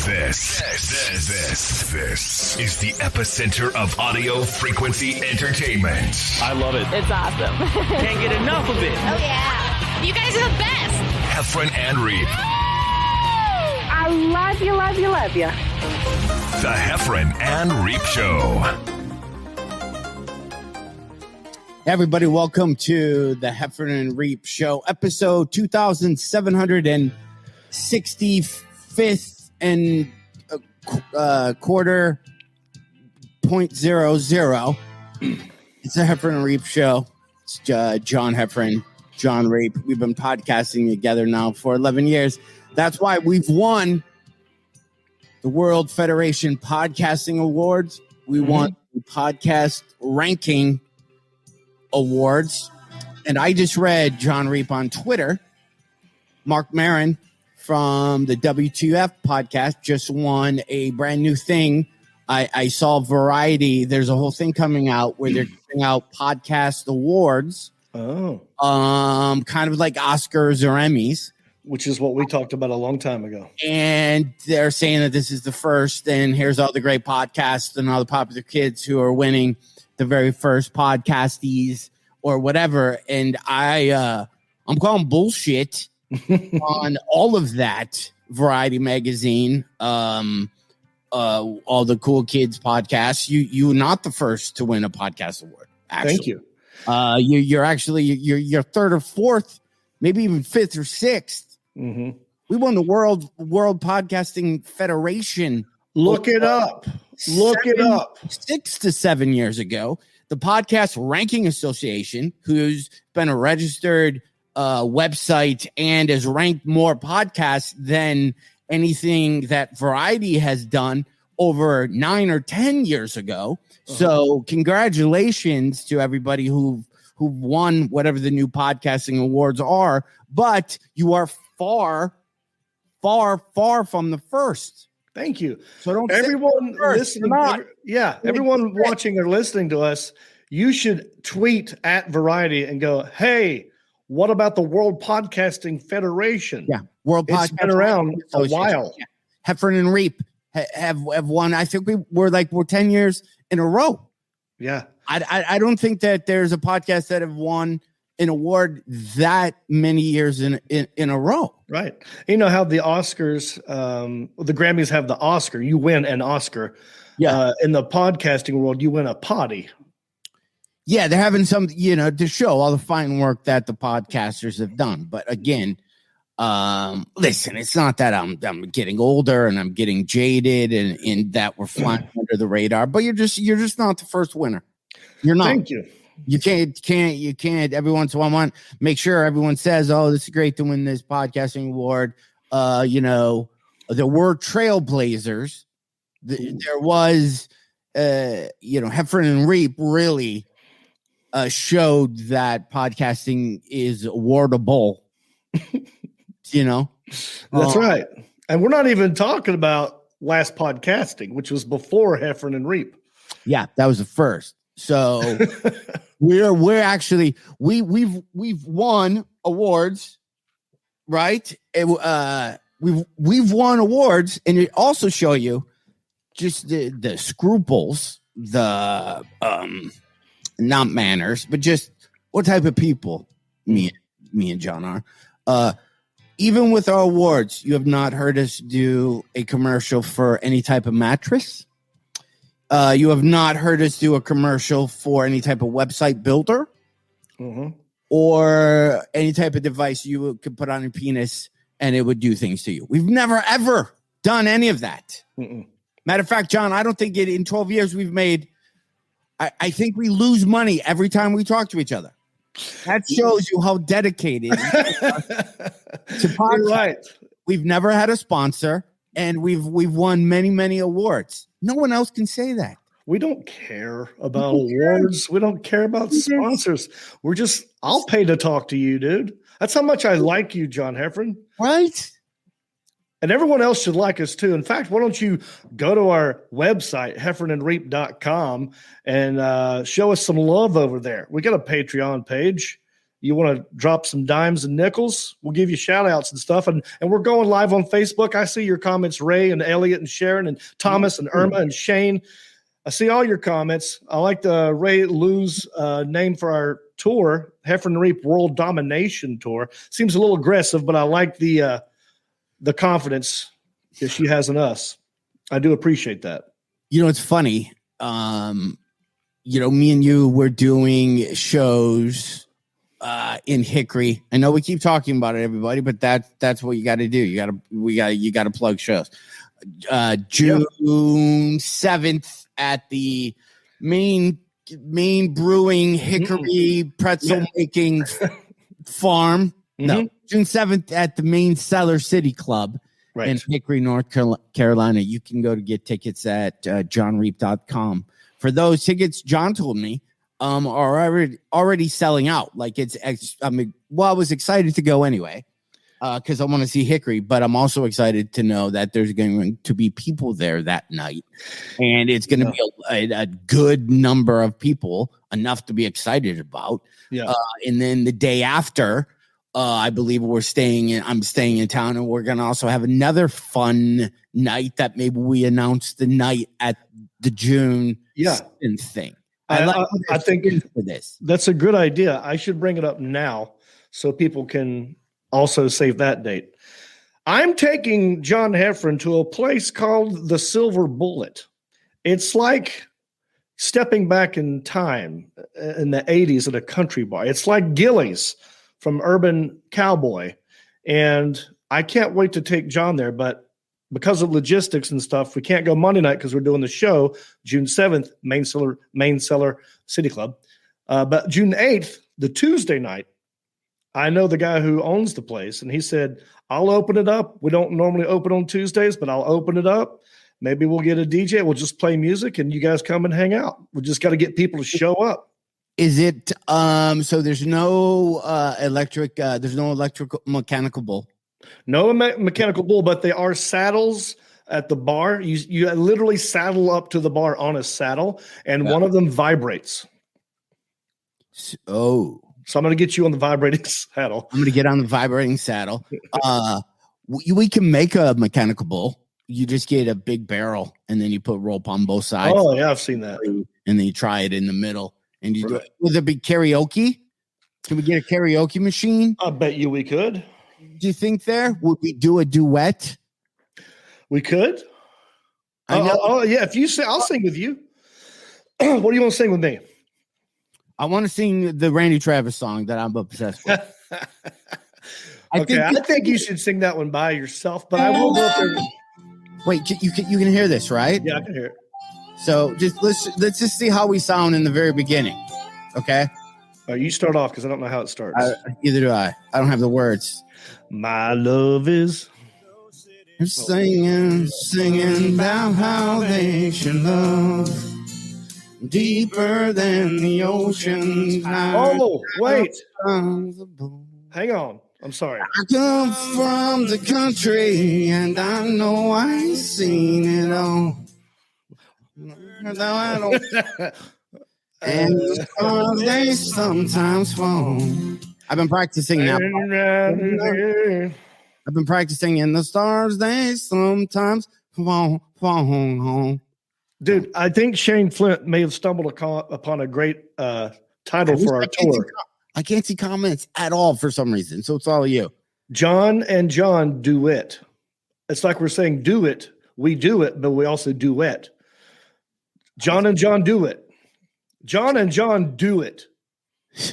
This is the epicenter of audio frequency entertainment. I love it. It's awesome. Can't get enough of it. Oh, yeah. You guys are the best. Heffron and Reep. I love you, love you, love you. The Heffron and Reep Show. Everybody, welcome to the Heffron and Reep Show, episode 2765th and quarter .00. It's the Heffron and Reep Show. It's John Heffron, John Reep. We've been podcasting together now for 11 years. That's why we've won the World Federation Podcasting Awards. We won the Podcast Ranking Awards. And I just read, John Reep, on Twitter, Mark Maron from the W2F podcast just won a brand new thing. I saw Variety. There's a whole thing coming out where they're giving out podcast awards. Oh. Kind of like Oscars or Emmys. Which is what we talked about a long time ago. And they're saying that this is the first, and here's all the great podcasts and all the popular kids who are winning the very first podcasties or whatever. And I'm calling bullshit on all of that. Variety magazine, all the cool kids podcasts. You're not the first to win a podcast award. Actually. Thank you. You're actually you're third or fourth, maybe even fifth or sixth. Mm-hmm. We won the World Podcasting Federation. Look it up. 6 to 7 years ago. The Podcast Ranking Association, who's been a registered website and has ranked more podcasts than anything that Variety has done over 9 or 10 years ago. So congratulations to everybody who've won whatever the new podcasting awards are, but you are far from the first. Thank you. So don't everyone listening. Everyone watching or listening to us, you should tweet at Variety and go, "Hey, what about the World Podcasting Federation?" Yeah, World Podcasting. It's been around a while. Yeah. Heffron and Reep have won. I think we're 10 years in a row. Yeah, I don't think that there's a podcast that have won an award that many years in a row. Right. You know how the Oscars, the Grammys have the Oscar. You win an Oscar. Yeah. In the podcasting world, you win a potty. Yeah, they're having some, to show all the fine work that the podcasters have done. But again, listen, it's not that I'm getting older and I'm getting jaded and that we're flying under the radar. But you're just not the first winner. You're not. Thank you. You can't every once in a while make sure everyone says, "Oh, this is great to win this podcasting award." There were trailblazers. There was, Heffron and Reep really showed that podcasting is awardable. That's right. And we're not even talking about last podcasting, which was before Heffron and Reep. Yeah, that was the first. So we're actually we've won awards, right? We've won awards, and it also show you just the scruples, the not manners, but just what type of people me and John are. Even with our awards, you have not heard us do a commercial for any type of mattress. You have not heard us do a commercial for any type of website builder or any type of device you could put on your penis and it would do things to you. We've never, ever done any of that. Matter of fact, John, I don't think in 12 years we've made, I think we lose money every time we talk to each other. That shows you how dedicated to podcast. You're right. We've never had a sponsor, and we've won many awards. No one else can say that. We don't care about awards. We don't care about sponsors. I'll pay to talk to you, dude. That's how much I like you, John Heffron. Right? And everyone else should like us too. In fact, why don't you go to our website, heffronandreep.com, and show us some love over there. We got a Patreon page. you want to drop some dimes and nickels, we'll give you shout outs and stuff. And we're going live on Facebook. I see your comments, Ray and Elliot and Sharon and Thomas and Irma and Shane. I see all your comments. I like the Ray Lou's name for our tour, Heffron and Reep World Domination Tour. Seems a little aggressive, but I like the confidence that she has in us. I do appreciate that. You know, it's funny. You know, me and you were doing shows in Hickory. I know we keep talking about it, everybody, but that's what you got to do. You got to plug shows. June 7th at the main brewing Hickory pretzel making farm. No, June 7th at the main Cellar City Club in Hickory, North Carolina. You can go to get tickets at johnreep.com. For those tickets, John told me are already selling out. Like I was excited to go anyway because I want to see Hickory, but I'm also excited to know that there's going to be people there that night, and it's going to be a good number of people, enough to be excited about. Yeah. And then the day after, I believe I'm staying in town, and we're going to also have another fun night that maybe we announce the night at the June thing. I think for this. That's a good idea. I should bring it up now so people can also save that date. I'm taking John Heffron to a place called the Silver Bullet. It's like stepping back in time in the 80s at a country bar. It's like Gillies from Urban Cowboy. And I can't wait to take John there, but because of logistics and stuff, we can't go Monday night because we're doing the show June 7th, Main Cellar City Club. But June 8th, the Tuesday night, I know the guy who owns the place, and he said, I'll open it up. We don't normally open on Tuesdays, but I'll open it up. Maybe we'll get a DJ. We'll just play music, and you guys come and hang out. We just got to get people to show up. Is it so there's no there's no electrical mechanical bull? No mechanical bull, but they are saddles at the bar. You literally saddle up to the bar on a saddle, and one of them vibrates. So I'm going to get you on the vibrating saddle. I'm going to get on the vibrating saddle. We can make a mechanical bull. You just get a big barrel, and then you put rope on both sides. Oh, yeah, I've seen that. And then you try it in the middle. And you do it. Will there be karaoke? Can we get a karaoke machine? I bet you we could. Do you think there? Would we do a duet? We could. I know. Oh, yeah. If you say, I'll sing with you. What do you want to sing with me? I want to sing the Randy Travis song that I'm obsessed with. I think you should sing that one by yourself, but I will go up there. Wait, you can hear this, right? Yeah, I can hear it. So let's just see how we sound in the very beginning, okay? You start off because I don't know how it starts. Either do I. I don't have the words. My love is singing about how they should love deeper than the ocean. Oh, wait. Hang on. I'm sorry. I come from the country and I know I ain't seen it all. No, I don't. And the stars, they sometimes fall. I've been practicing now. I've been practicing, and the stars, they sometimes fall. Dude, I think Shane Flint may have stumbled upon a great title for our tour. I can't see comments at all for some reason, so it's all you. John and John duet. It's like we're saying do it. We do it, but we also duet. John and John do it. John and John do it.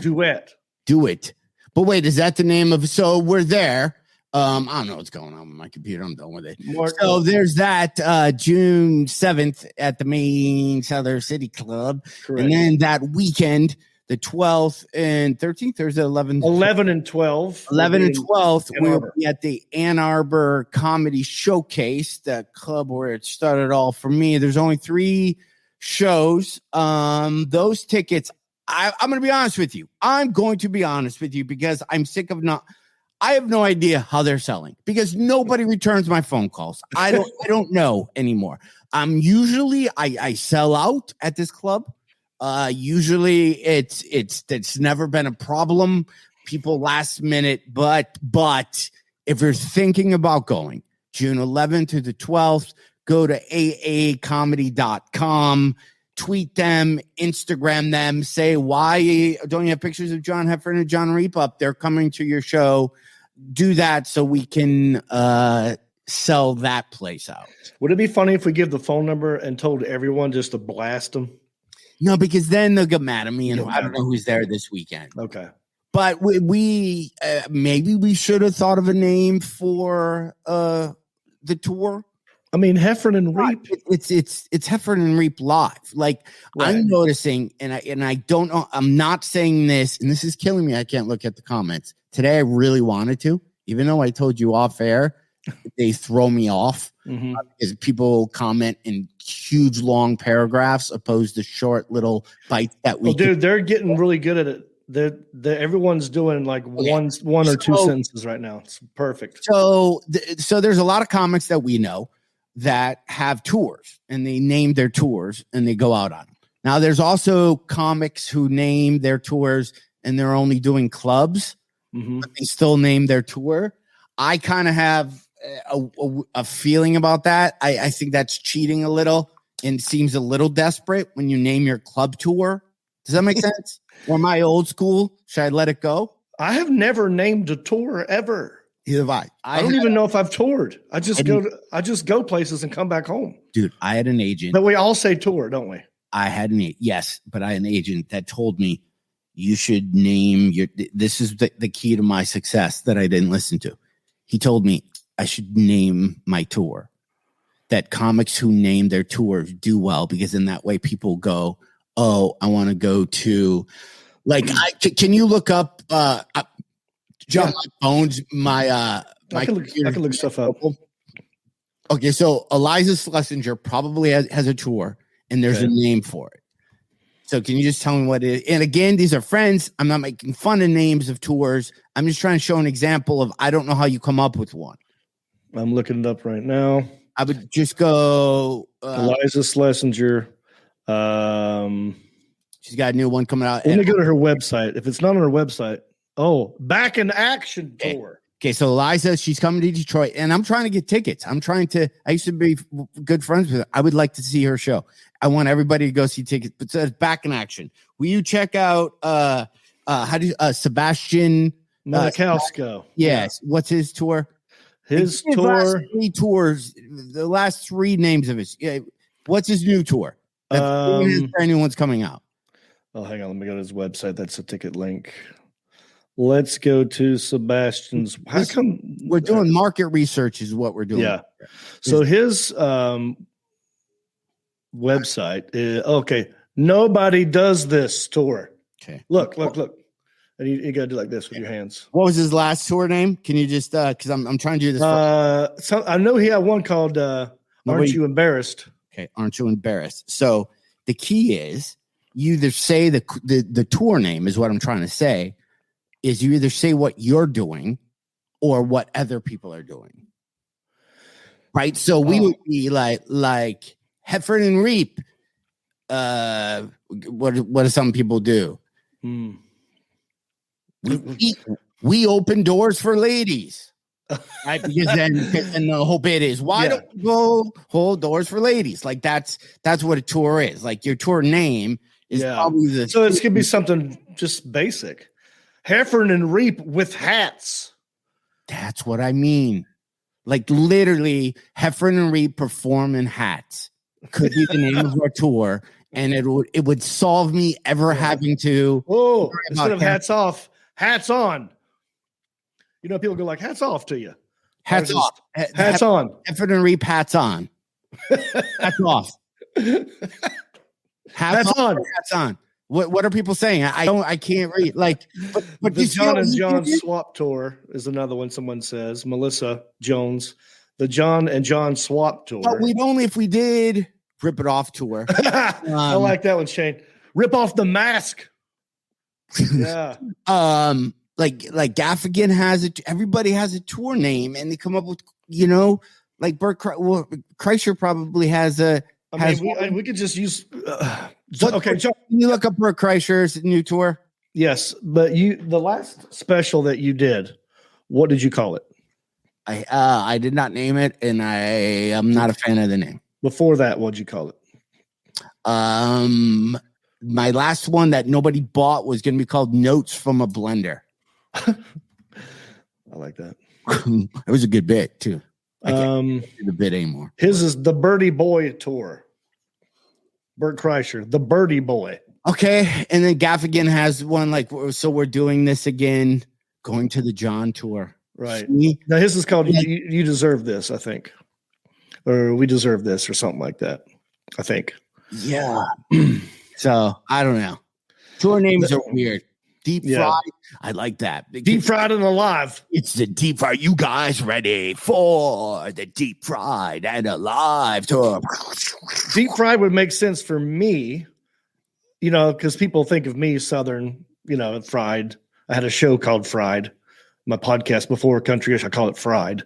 Duet. Do it. But wait, is that the name of? So we're there. I don't know what's going on with my computer. I'm done with it. So there's that June 7th at the main Cellar City Club. Correct. And then that weekend, the 12th and 13th, there's 11th. 11 and 12. 11 and 12th, we'll be at the Ann Arbor Comedy Showcase, the club where it started all for me. There's only 3 shows. Those tickets, I'm going to be honest with you. I'm going to be honest with you because I'm sick of I have no idea how they're selling because nobody returns my phone calls. I don't know anymore. Usually I sell out at this club. Usually it's never been a problem. people last minute, but if you're thinking about going June 11th to the 12th, go to aacomedy.com, tweet them, Instagram them, say, why don't you have pictures of John Heffron and John Reep up? They're coming to your show. Do that so we can sell that place out. Would it be funny if we give the phone number and told everyone just to blast them? No, because then they'll get mad at me, and I don't know who's there this weekend. Okay. But we maybe we should have thought of a name for the tour. I mean, Heffron and Reep. It's Heffron and Reep live. Like right. I'm noticing, and I don't know. I'm not saying this, and this is killing me. I can't look at the comments today. I really wanted to, even though I told you off air. They throw me off because people comment in huge long paragraphs opposed to short little bites that we. Well, dude, they're getting really good at it. Everyone's doing like one or two sentences right now. It's perfect. So there's a lot of comics that we know that have tours and they name their tours and they go out on them. Now there's also comics who name their tours and they're only doing clubs, but they still name their tour. I kind of have a feeling about that. I think that's cheating a little and seems a little desperate when you name your club tour. Does that make sense? Or am I old school? Should I let it go? I have never named a tour ever. Either have I. I don't even know if I've toured. I just go places and come back home. Dude, I had an agent. But we all say tour, don't we? I had an agent. Yes, but I had an agent that told me you should name your. This is the key to my success that I didn't listen to. He told me I should name my tour. That comics who name their tours do well because in that way people go, oh, I want to go to, like, can you look up John Bones? I can look stuff up. Okay, so Eliza Schlesinger probably has a tour, and there's a name for it. So can you just tell me what it is? And again, these are friends. I'm not making fun of names of tours. I'm just trying to show an example of I don't know how you come up with one. I'm looking it up right now. I would just go Eliza Schlesinger. She's got a new one coming out. Let me go to her website. If it's not on her website, Back in Action tour. Okay, so Eliza, she's coming to Detroit, and I'm trying to get tickets. I used to be good friends with her. I would like to see her show. I want everybody to go see tickets, but it says Back in Action. Will you check out Sebastian Maniscalco? Yes. Yeah. What's his tour? His tour. Three tours. The last three names of his. Yeah. What's his new tour? Anyone's coming out. Oh, hang on. Let me go to his website. That's a ticket link. Let's go to Sebastian's. How come we're doing market research? Is what we're doing. Yeah. So his website is okay. Nobody does this tour. Okay. Look. And you got to do like this with your hands. What was his last tour name? Can you just because I'm trying to do this. So I know he had one called "Aren't You Embarrassed?" Okay, aren't you embarrassed? So the key is you either say the tour name is what I'm trying to say. Is you either say what you're doing or what other people are doing. Right? So we would be like Heffron and Reep. What do some people do? We open doors for ladies. Right? Because then the whole bit is why don't we go hold doors for ladies? Like that's what a tour is. Like your tour name is probably so it's gonna be something just basic. Heffron and Reep with hats. That's what I mean. Like literally, Heffron and Reep perform in hats. Could be the name of our tour, and it would solve me ever having to. Oh, instead of hats off, hats on. You know, people go like hats off to you. Hats off. Hats on. Heffron and Reep hats on. Hats off. Hats on. Hats on. What are people saying? I can't read. Like, but the John and John swap tour is another one. Someone says Melissa Jones, the John and John swap tour. But we'd only if we did rip it off tour. I like that one, Shane. Rip off the mask. Yeah. Like Gaffigan has it. Everybody has a tour name, and they come up with like Bert Kreischer probably has a. We could just use. Okay, John, can you look up Bert Kreischer's new tour? Yes, but the last special that you did, what did you call it? I did not name it, and I am not a fan of the name. Before that, what'd you call it? My last one that nobody bought was going to be called Notes from a Blender. I like that. It was a good bit too. I can't do the bit anymore. His is the Birdie Boy Tour. Bert Kreischer, the Birdie Boy. Okay, and then Gaffigan has one like, so we're doing this again, going to the John tour. Right. Now his is called you Deserve This, I think. Or We Deserve This or something like that, I think. Yeah. So, I don't know. Tour names are weird. Deep Fried, I like that. Deep Fried and Alive. It's the Deep Fried. You guys ready for the Deep Fried and Alive tour? Deep Fried would make sense for me, because people think of me Southern, fried. I had a show called Fried. My podcast before Countryish, I call it Fried.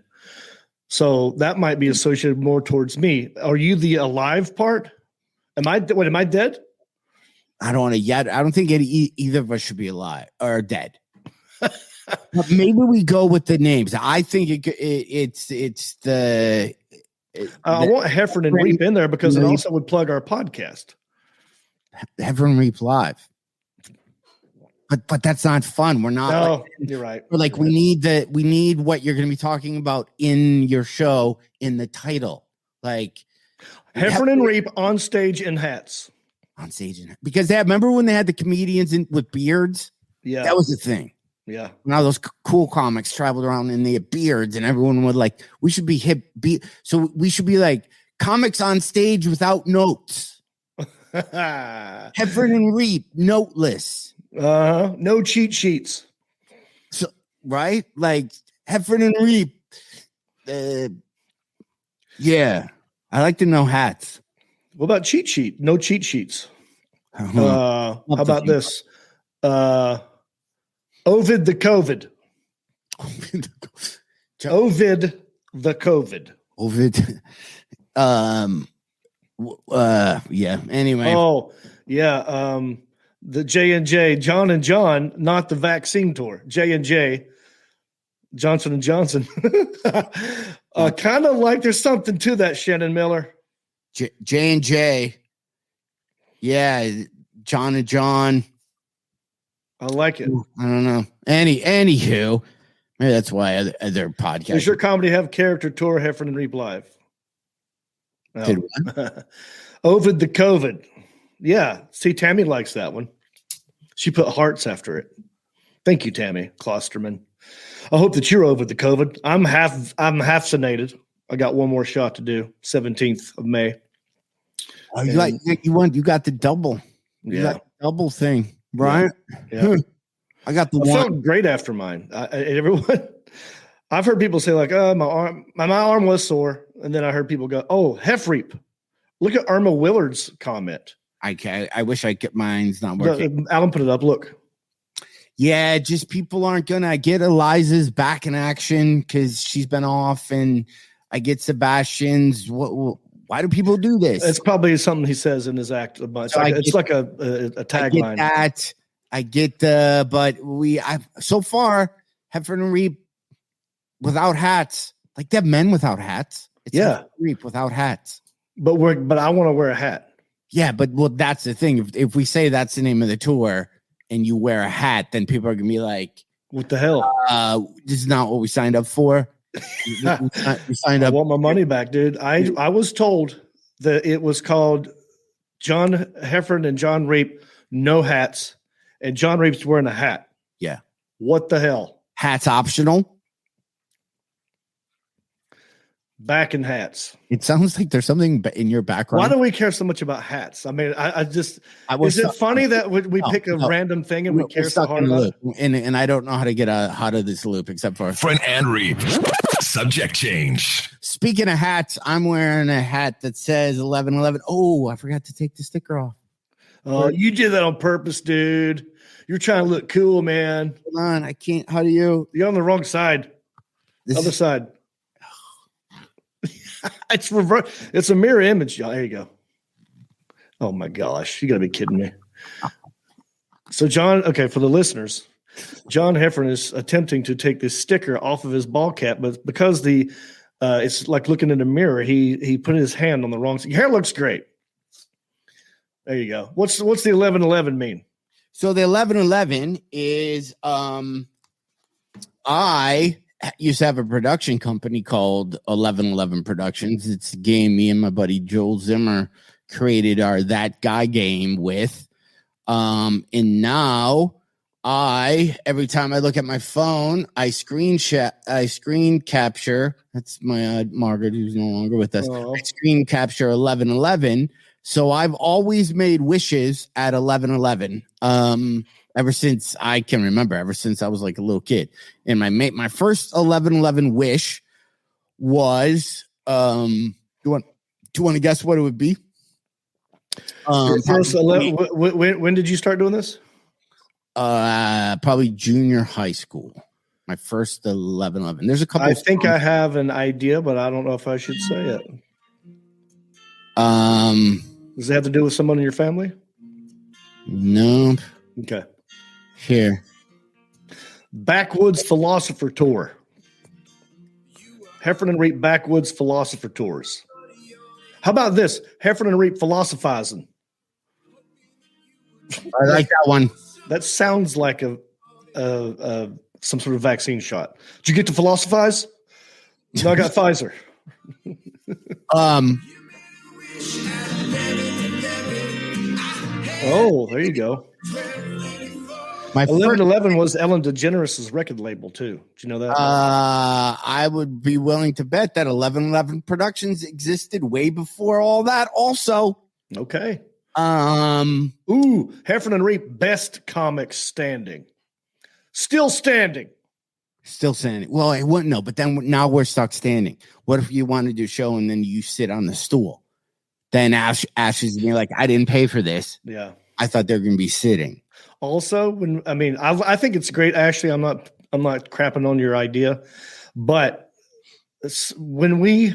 So that might be associated more towards me. Are you the alive part? Am I dead? I don't want to yet. I don't think either of us should be alive or dead. But maybe we go with the names. I think it's the. I want Heffron and Reep in there because it also would plug our podcast. Heffron and Reep live. But that's not fun. We're not. No, you're right. We're like, we need what you're going to be talking about in your show in the title. Like Heffron and Reep on stage in hats. On stage, because remember when they had the comedians with beards? Yeah, that was the thing. Yeah, now those cool comics traveled around and they had beards, and everyone would like, we should be hip. So we should be like comics on stage without notes. Heffron and Reep, noteless. No cheat sheets. So right, like Heffron and Reep. Yeah, I like to know hats. What about cheat sheet? No cheat sheets. How about this? Ovid the COVID. Ovid the COVID. Ovid. Yeah. Anyway. Oh, yeah. The J&J, John and John, not the vaccine tour. J&J, Johnson and Johnson. Kind of like there's something to that, Shannon Miller. J&J. Yeah, John and John. I like it. I don't know. Anywho, maybe that's why other podcasts. Does your comedy have character tour, Heffron and Reep live? No. Ovid the COVID. Yeah. See, Tammy likes that one. She put hearts after it. Thank you, Tammy Klosterman. I hope that you're over the COVID. I'm half vaccinated. I got one more shot to do. 17th of May. Oh, you got the double. You got the double thing, right? Yeah. I got the one. I felt great after mine. Everyone, I've heard people say like, "Oh, my arm was sore," and then I heard people go, "Oh, Reep." Look at Irma Willard's comment. I wish I could. Mine's not working. Alan put it up. Look. Yeah, just people aren't gonna get Eliza's back in action because she's been off, and I get Sebastian's. Why do people do this? It's probably something he says in his act a bunch. It's like a tagline. I get but so far Heffron and Reep without hats. Like they have men without hats. It's Reep without hats. But I want to wear a hat. Yeah, but that's the thing. If we say that's the name of the tour and you wear a hat, then people are gonna be like, "What the hell? This is not what we signed up for." We signed up. I want my money back, dude. I was told that it was called John Heffron and John Reep, no hats, and John Reep's wearing a hat. Yeah. What the hell? Hats optional. Back in hats. It sounds like there's something in your background. Why do we care so much about hats? I mean, is it funny that we pick a random thing and we care so hard about it? And I don't know how to get out of this loop except for Friend and Reep. Subject change. Speaking of hats, I'm wearing a hat that says 1111. Oh, I forgot to take the sticker off. Oh, you did that on purpose, dude. You're trying to look cool, man. Hold on, I can't. How do you? You're on the wrong side. Other side. It's reverse. It's a mirror image. There you go. Oh my gosh, you gotta be kidding me. So John, okay, for the listeners, John Heffron is attempting to take this sticker off of his ball cap, but because it's like looking in a mirror, he put his hand on the wrong side. Your hair looks great. There you go. What's the 1111 mean? So the 1111 is I used to have a production company called 1111 Productions. It's a game me and my buddy Joel Zimmer created our That Guy game with. And now every time I look at my phone, I screen capture. That's my Margaret, who's no longer with us. I screen capture 1111. So I've always made wishes at 1111. Ever since I can remember, ever since I was like a little kid. And my first 1111 wish was, do you want to guess what it would be? First 11, when did you start doing this? Probably junior high school. My first 1111. There's a couple. I think I have an idea, but I don't know if I should say it. Does it have to do with someone in your family? No. Okay. Here. Backwoods Philosopher Tour. Heffron and Reep Backwoods Philosopher Tours. How about this? Heffron and Reep Philosophizing. I like that one. That sounds like some sort of vaccine shot. Did you get to philosophize? No, I got Pfizer. Oh, there you go. My 1111 was Ellen DeGeneres' record label too. Did you know that? I would be willing to bet that 1111 Productions existed way before all that. Also, okay. Heffron and Reep best comic standing. Still standing. Still standing. Well, I wouldn't know, but then now we're stuck standing. What if you want to do a show and then you sit on the stool? Then Ash is me like, I didn't pay for this. Yeah. I thought they were going to be sitting. Also, I think it's great. Ashley, I'm not crapping on your idea, but when we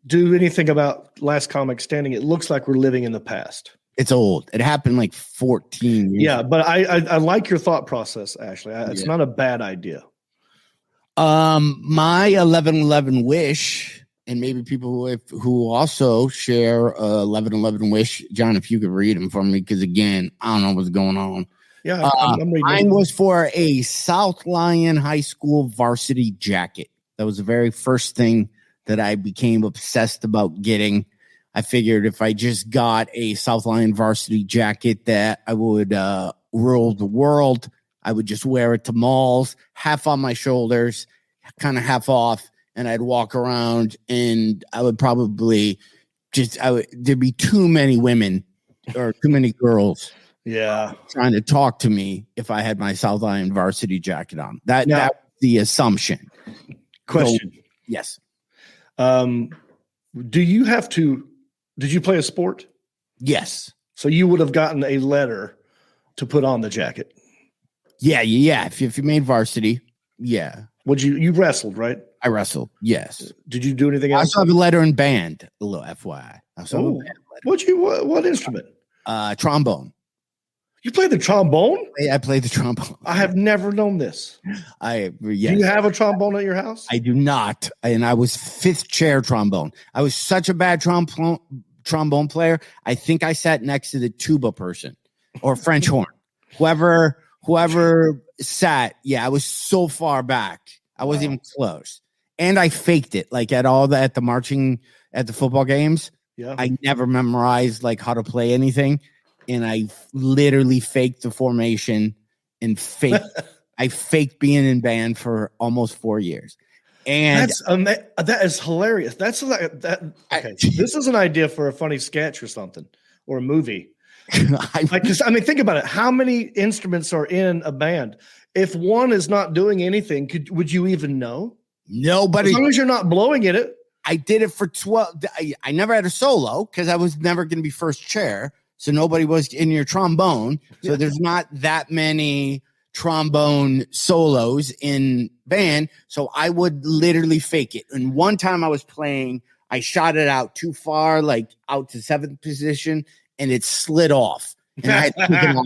do anything about Last Comic Standing, it looks like we're living in the past. It's old. It happened like 14 years. Yeah, but I like your thought process, Ashley. It's not a bad idea. My 1111 wish, and maybe people who also share 1111 wish, John, if you could read them for me, because again, I don't know what's going on. Yeah, I'm reading. Mine was for a South Lyon High School varsity jacket. That was the very first thing that I became obsessed about getting. I figured if I just got a South Lyon varsity jacket that I would rule the world. I would just wear it to malls, half on my shoulders, kind of half off, and I'd walk around and I would probably there'd be too many women or too many girls trying to talk to me if I had my South Lyon varsity jacket on. That was the assumption. Question. So, yes. Did you play a sport? Yes. So you would have gotten a letter to put on the jacket. Yeah. If you made varsity, yeah. Would you wrestled, right? I wrestled, yes. Did you do anything else? I also have a letter in band, a little FYI. What instrument? Trombone. You play the trombone? I played the trombone. I have never known this. Yes. Do you have a trombone at your house? I do not. And I was fifth chair trombone. I was such a bad trombone player. I think I sat next to the tuba person or French horn. Whoever sat. Yeah, I was so far back. I wasn't even close. And I faked it. Like at the football games. Yeah. I never memorized like how to play anything. And I literally faked the formation and I faked being in band for almost 4 years. And that is hilarious. That's like that. Okay. This is an idea for a funny sketch or something, or a movie. Think about it. How many instruments are in a band? If one is not doing anything, would you even know? Nobody. As long as you're not blowing it. I did it for 12. I never had a solo because I was never going to be first chair. So nobody was in your trombone. So there's not that many trombone solos in band. So I would literally fake it. And one time I was playing, I shot it out too far, like out to seventh position, and it slid off. And I had to pick it up.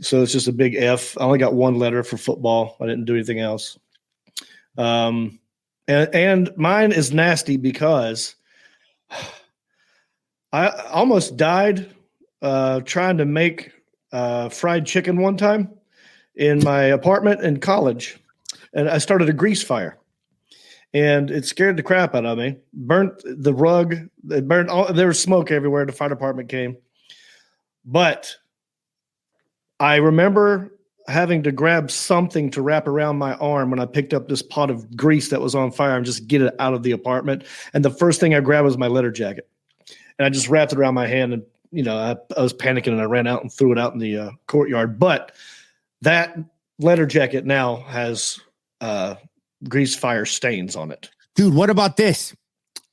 So it's just a big F. I only got one letter for football. I didn't do anything else. And mine is nasty because I almost died trying to make fried chicken one time in my apartment in college. And I started a grease fire. And it scared the crap out of me. Burnt the rug. It burned all. There was smoke everywhere. The fire department came. But I remember having to grab something to wrap around my arm when I picked up this pot of grease that was on fire and just get it out of the apartment. And the first thing I grabbed was my letter jacket. And I just wrapped it around my hand. And, I was panicking and I ran out and threw it out in the courtyard. But that letter jacket now has grease fire stains on it. Dude, what about this?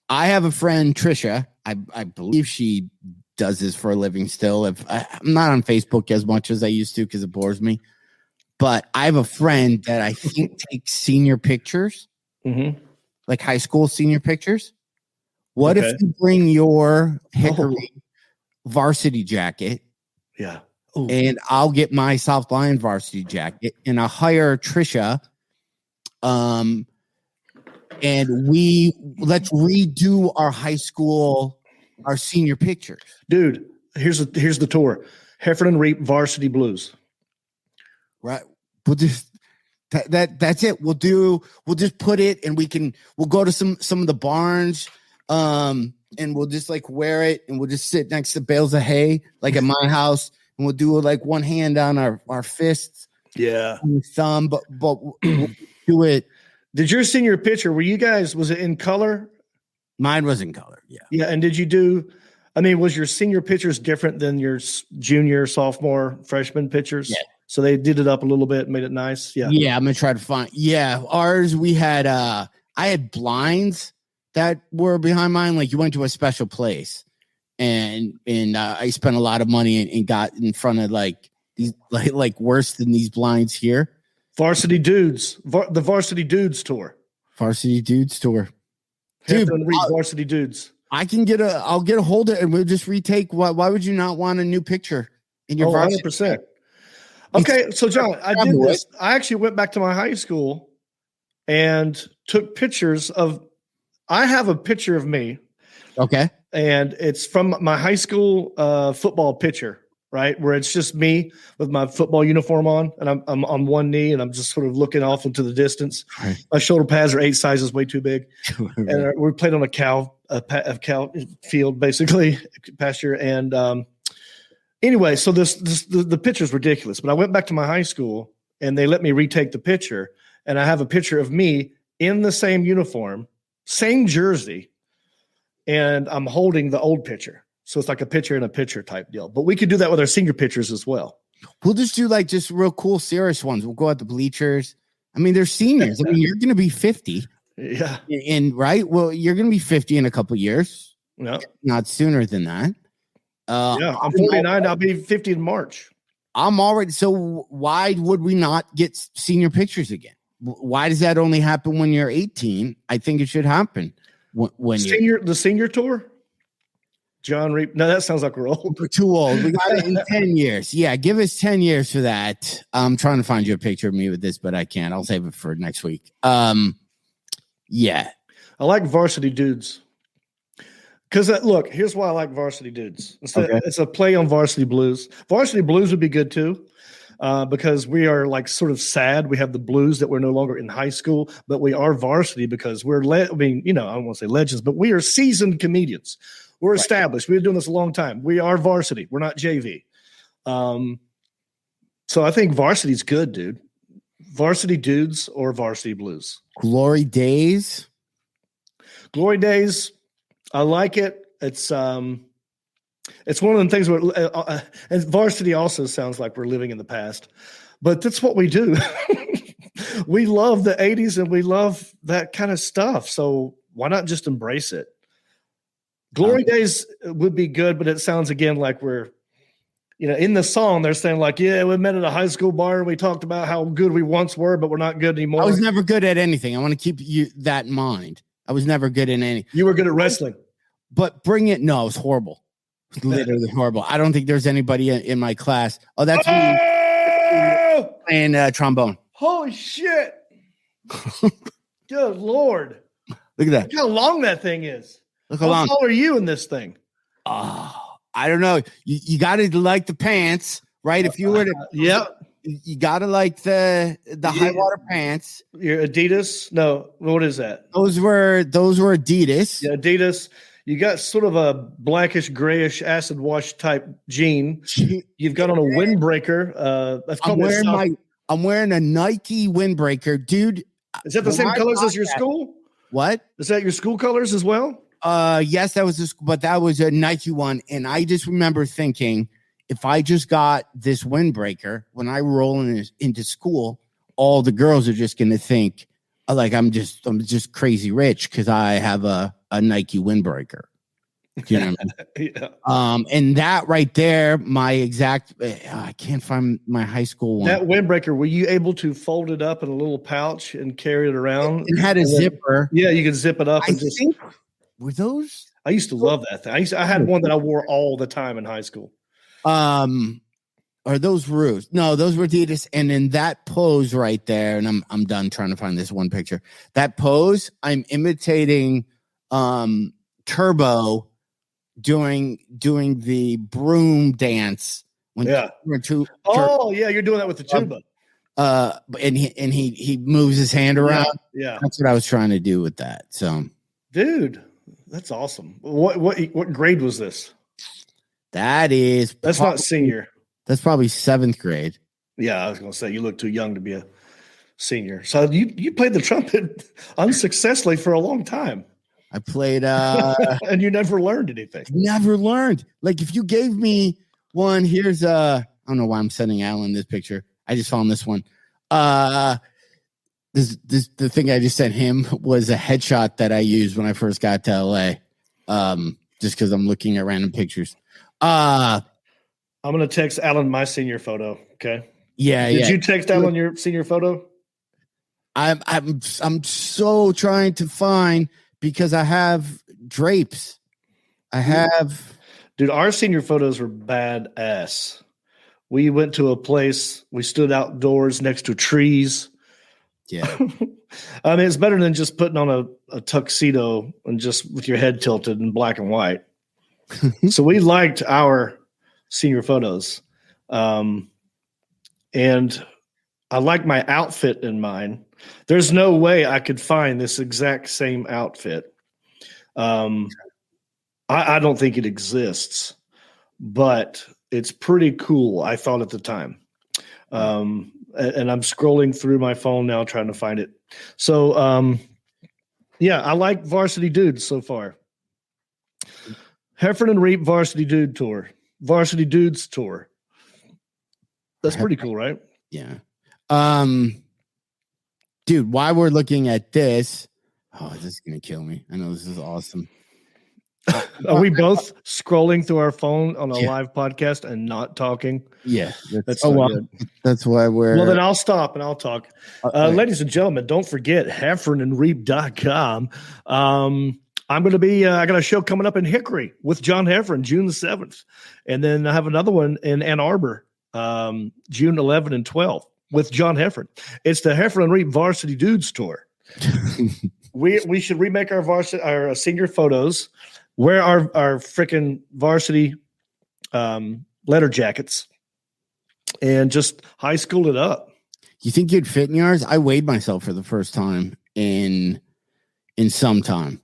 I have a friend, Trisha. I believe she does this for a living still. I'm not on Facebook as much as I used to because it bores me. But I have a friend that I think takes senior pictures, like high school senior pictures. What if you bring your Hickory varsity jacket? Yeah. Ooh. And I'll get my South Lion varsity jacket and I'll hire Trisha. And let's redo our high school, our senior pictures. Dude, here's the tour. Heffron and Reep Varsity Blues. Right. We'll just that's it. We'll just put it and we'll go to some of the barns and we'll just like wear it and we'll just sit next to bales of hay like at my house and we'll do like one hand on our fists. Yeah. On thumb, but we'll do it. Did your senior picture, was it in color? Mine was in color. Yeah. Yeah. And was your senior pictures different than your junior, sophomore, freshman pictures? Yeah. So they did it up a little bit, made it nice. Yeah. Yeah. I'm going to try to find. Yeah. Ours, we had, I had blinds that were behind mine. Like you went to a special place and I spent a lot of money and got in front of like these, like worse than these blinds here. Varsity Dudes, the Varsity Dudes tour. Varsity Dudes tour. Dude, Varsity Dudes. I'll get a hold of it and we'll just retake. Why would you not want a new picture in your varsity? 100%. Okay, so John, I did this. I actually went back to my high school and took pictures of. I have a picture of me. Okay, and it's from my high school football picture. Right, where it's just me with my football uniform on, and I'm on one knee, and I'm just sort of looking off into the distance. Right. My shoulder pads are 8 sizes way too big, and we played on a cow field, basically pasture. And anyway, so the picture's ridiculous. But I went back to my high school, and they let me retake the picture, and I have a picture of me in the same uniform, same jersey, and I'm holding the old picture. So it's like a picture in a picture type deal. But we could do that with our senior pictures as well. We'll just do like just real cool, serious ones. We'll go at the bleachers. I mean, they're seniors. I mean, you're going to be 50. Yeah. And right. Well, you're going to be 50 in a couple of years. No, not sooner than that. Yeah. I'm 49. I'll be 50 in March. I'm already. So why would we not get senior pictures again? Why does that only happen when you're 18? I think it should happen when the senior tour. John Reep. No, that sounds like we're old. We're too old. We got it in 10 years. Yeah, give us 10 years for that. I'm trying to find you a picture of me with this, but I can't. I'll save it for next week. Yeah. I like Varsity Dudes. Because, look, here's why I like Varsity Dudes. It's a play on Varsity Blues. Varsity Blues would be good, too, because we are, like, sort of sad. We have the blues that we're no longer in high school, but we are varsity because we're, I don't want to say legends, but we are seasoned comedians. We're established. We've been doing this a long time. We are varsity. We're not JV. So I think varsity's good, dude. Varsity Dudes or Varsity Blues. Glory Days. Glory Days. I like it. It's one of the things where and varsity also sounds like we're living in the past, but that's what we do. We love the 80s and we love that kind of stuff. So why not just embrace it? Glory Days would be good, but it sounds again like we're, in the song they're saying like, yeah, we met at a high school bar and we talked about how good we once were, but we're not good anymore. I was never good at anything. I want to keep that in mind. I was never good in any. You were good at wrestling, but bring it. No, it was horrible. Literally horrible. I don't think there's anybody in my class. Oh, that's me. bro? Playing trombone. Holy shit. Good Lord. Look at that. Look how long that thing is. Look how long. Tall are you in this thing? Oh, I don't know. You got to like the pants, right? If you were to, you got to like the high water pants. Your Adidas? No, what is that? Those were Adidas. Yeah, Adidas. You got sort of a blackish, grayish, acid wash type jean. You've got on a windbreaker. That's I'm wearing a Nike windbreaker, dude. Is that the same colors as your school? What? Is that your school colors as well? Yes, that was but that was a Nike one. And I just remember thinking, if I just got this windbreaker when I roll into school, all the girls are just going to think like I'm just crazy rich because I have a Nike windbreaker. Do you know what I mean? Yeah. And that right there, my exact, I can't find my high school one. That windbreaker, were you able to fold it up in a little pouch and carry it around? It had a zipper. Yeah, you could zip it up. Were those? I used to love that thing. I had one that I wore all the time in high school. Are those Roos? No, those were Adidas. And in that pose right there, and I'm done trying to find this one picture. That pose, I'm imitating Turbo doing the broom dance when you're doing that with the tuba. And he moves his hand around. Yeah. That's what I was trying to do with that. So, dude, that's awesome. What grade was this? That's not senior. That's probably 7th grade. Yeah, I was gonna say you look too young to be a senior. So you played the trumpet unsuccessfully for a long time. I played and you never learned anything. Never learned. Like if you gave me one, here's I don't know why I'm sending Alan this picture. I just found this one. The thing I just sent him was a headshot that I used when I first got to LA. Just because I'm looking at random pictures. I'm gonna text Alan my senior photo. Okay. Yeah. Did you text Alan your senior photo? I'm so trying to find because I have drapes. Dude, our senior photos were badass. We went to a place. We stood outdoors next to trees. Yeah. I mean, it's better than just putting on a tuxedo and just with your head tilted in black and white. So we liked our senior photos. And I like my outfit in mine. There's no way I could find this exact same outfit. I don't think it exists, but it's pretty cool. I thought at the time. And I'm scrolling through my phone now trying to find it. So, I like Varsity Dudes so far. Heffron and Reep Varsity Dude Tour. Varsity Dudes Tour. That's pretty cool, right? Yeah. Dude, while we're looking at this, this is going to kill me. I know this is awesome. Are we both scrolling through our phone on a live podcast and not talking? Yeah. That's good. That's why we're... Well, then I'll stop and I'll talk. Ladies and gentlemen, don't forget heffronandreep.com. I'm going to be, I got a show coming up in Hickory with John Heffron, June the 7th. And then I have another one in Ann Arbor, June 11 and 12 with John Heffron. It's the Heffron and Reep Varsity Dudes Tour. We should remake our senior photos, wear our freaking varsity letter jackets, and just high school it up. You think you'd fit in yours? I weighed myself for the first time in some time.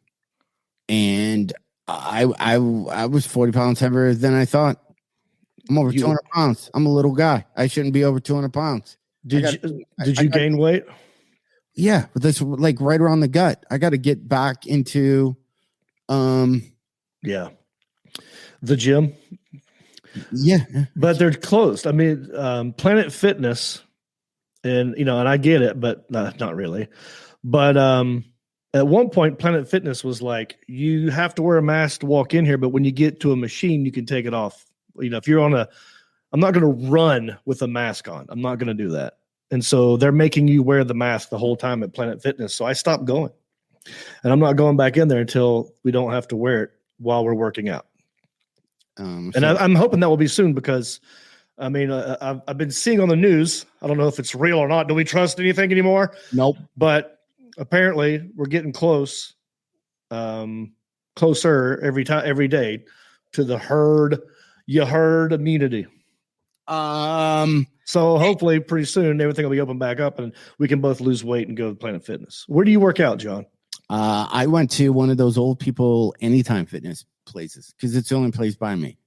And I was 40 pounds heavier than I thought. I'm over 200 pounds. I'm a little guy. I shouldn't be over 200 pounds. Did you gain weight? Yeah, but that's like right around the gut. I got to get back into, the gym. Yeah, but they're closed. I mean, Planet Fitness, and I get it, but not really. But at one point, Planet Fitness was like, you have to wear a mask to walk in here, but when you get to a machine, you can take it off. If you're I'm not going to run with a mask on. I'm not going to do that. And so they're making you wear the mask the whole time at Planet Fitness. So I stopped going, and I'm not going back in there until we don't have to wear it while we're working out. And I'm hoping that will be soon because I mean, I've been seeing on the news. I don't know if it's real or not. Do we trust anything anymore? Nope. But apparently, we're getting closer every day to the herd immunity. So hopefully, pretty soon, everything will be open back up, and we can both lose weight and go to Planet Fitness. Where do you work out, John? I went to one of those old people Anytime Fitness places because it's the only place by me.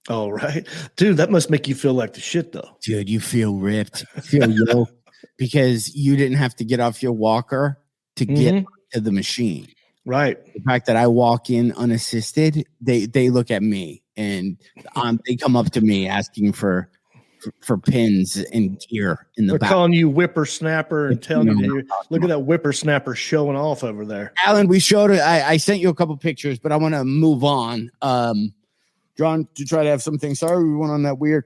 Oh, right. Dude, that must make you feel like the shit, though. Dude, you feel ripped. You feel yoked because you didn't have to get off your walker to get to the machine. Right. The fact that I walk in unassisted, they look at me and they come up to me asking for pins and gear in the They're back. calling you whippersnapper and telling you, look at that whippersnapper showing off over there. Alan, we showed it. I sent you a couple pictures, but I want to move on. John, to try to have something. Sorry, we went on that weird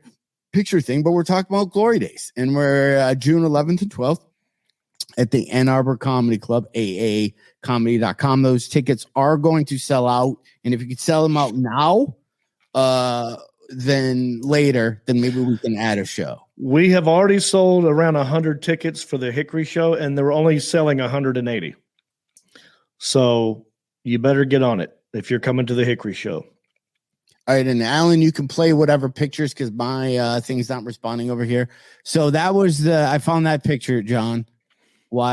picture thing, but we're talking about Glory Days, and we're June 11th and 12th at the Ann Arbor Comedy Club, aacomedy.com. Those tickets are going to sell out, and if you could sell them out now, then later, then maybe we can add a show. We have already sold around 100 tickets for the Hickory show, and they're only selling 180. So you better get on it if you're coming to the Hickory show. All right, and Alan, you can play whatever pictures because my thing's not responding over here. So that was I found that picture, John. Dude,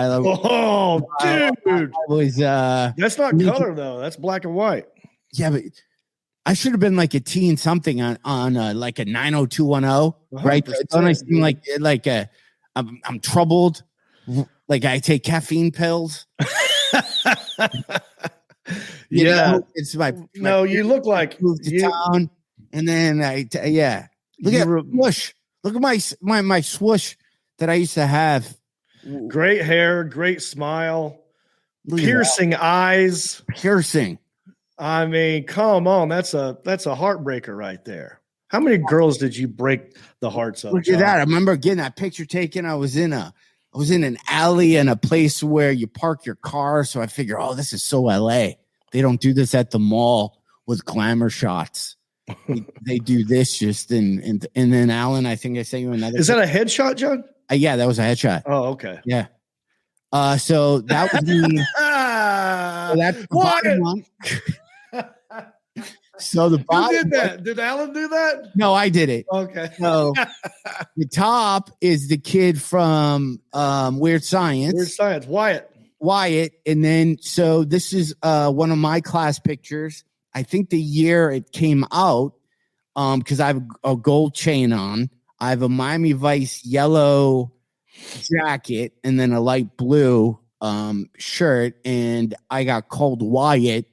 that's not color though. That's black and white. Yeah, but I should have been like a teen something on like a 90210, right? Don't I seem like I'm troubled, like I take caffeine pills. Yeah, it's my no. You look like moved to town, and then look at swoosh. Look at my swoosh that I used to have. Great hair, great smile, piercing eyes, piercing. I mean, come on, that's a heartbreaker right there. How many girls did you break the hearts of? Look at that! I remember getting that picture taken. I was in an alley in a place where you park your car. So I figure, oh, this is so LA. They don't do this at the mall with glamour shots. They do this just and then Alan, I think I sent you another. Is that a headshot, John? Yeah, that was a headshot. Oh, okay. Yeah. So that was the that's the bottom one. So the bottom. Who did that? Did Alan do that? No, I did it. Okay. So the top is the kid from Weird Science. Weird Science, Wyatt. And then so this is one of my class pictures. I think the year it came out, because I have a gold chain on. I have a Miami Vice yellow jacket and then a light blue shirt, and I got called Wyatt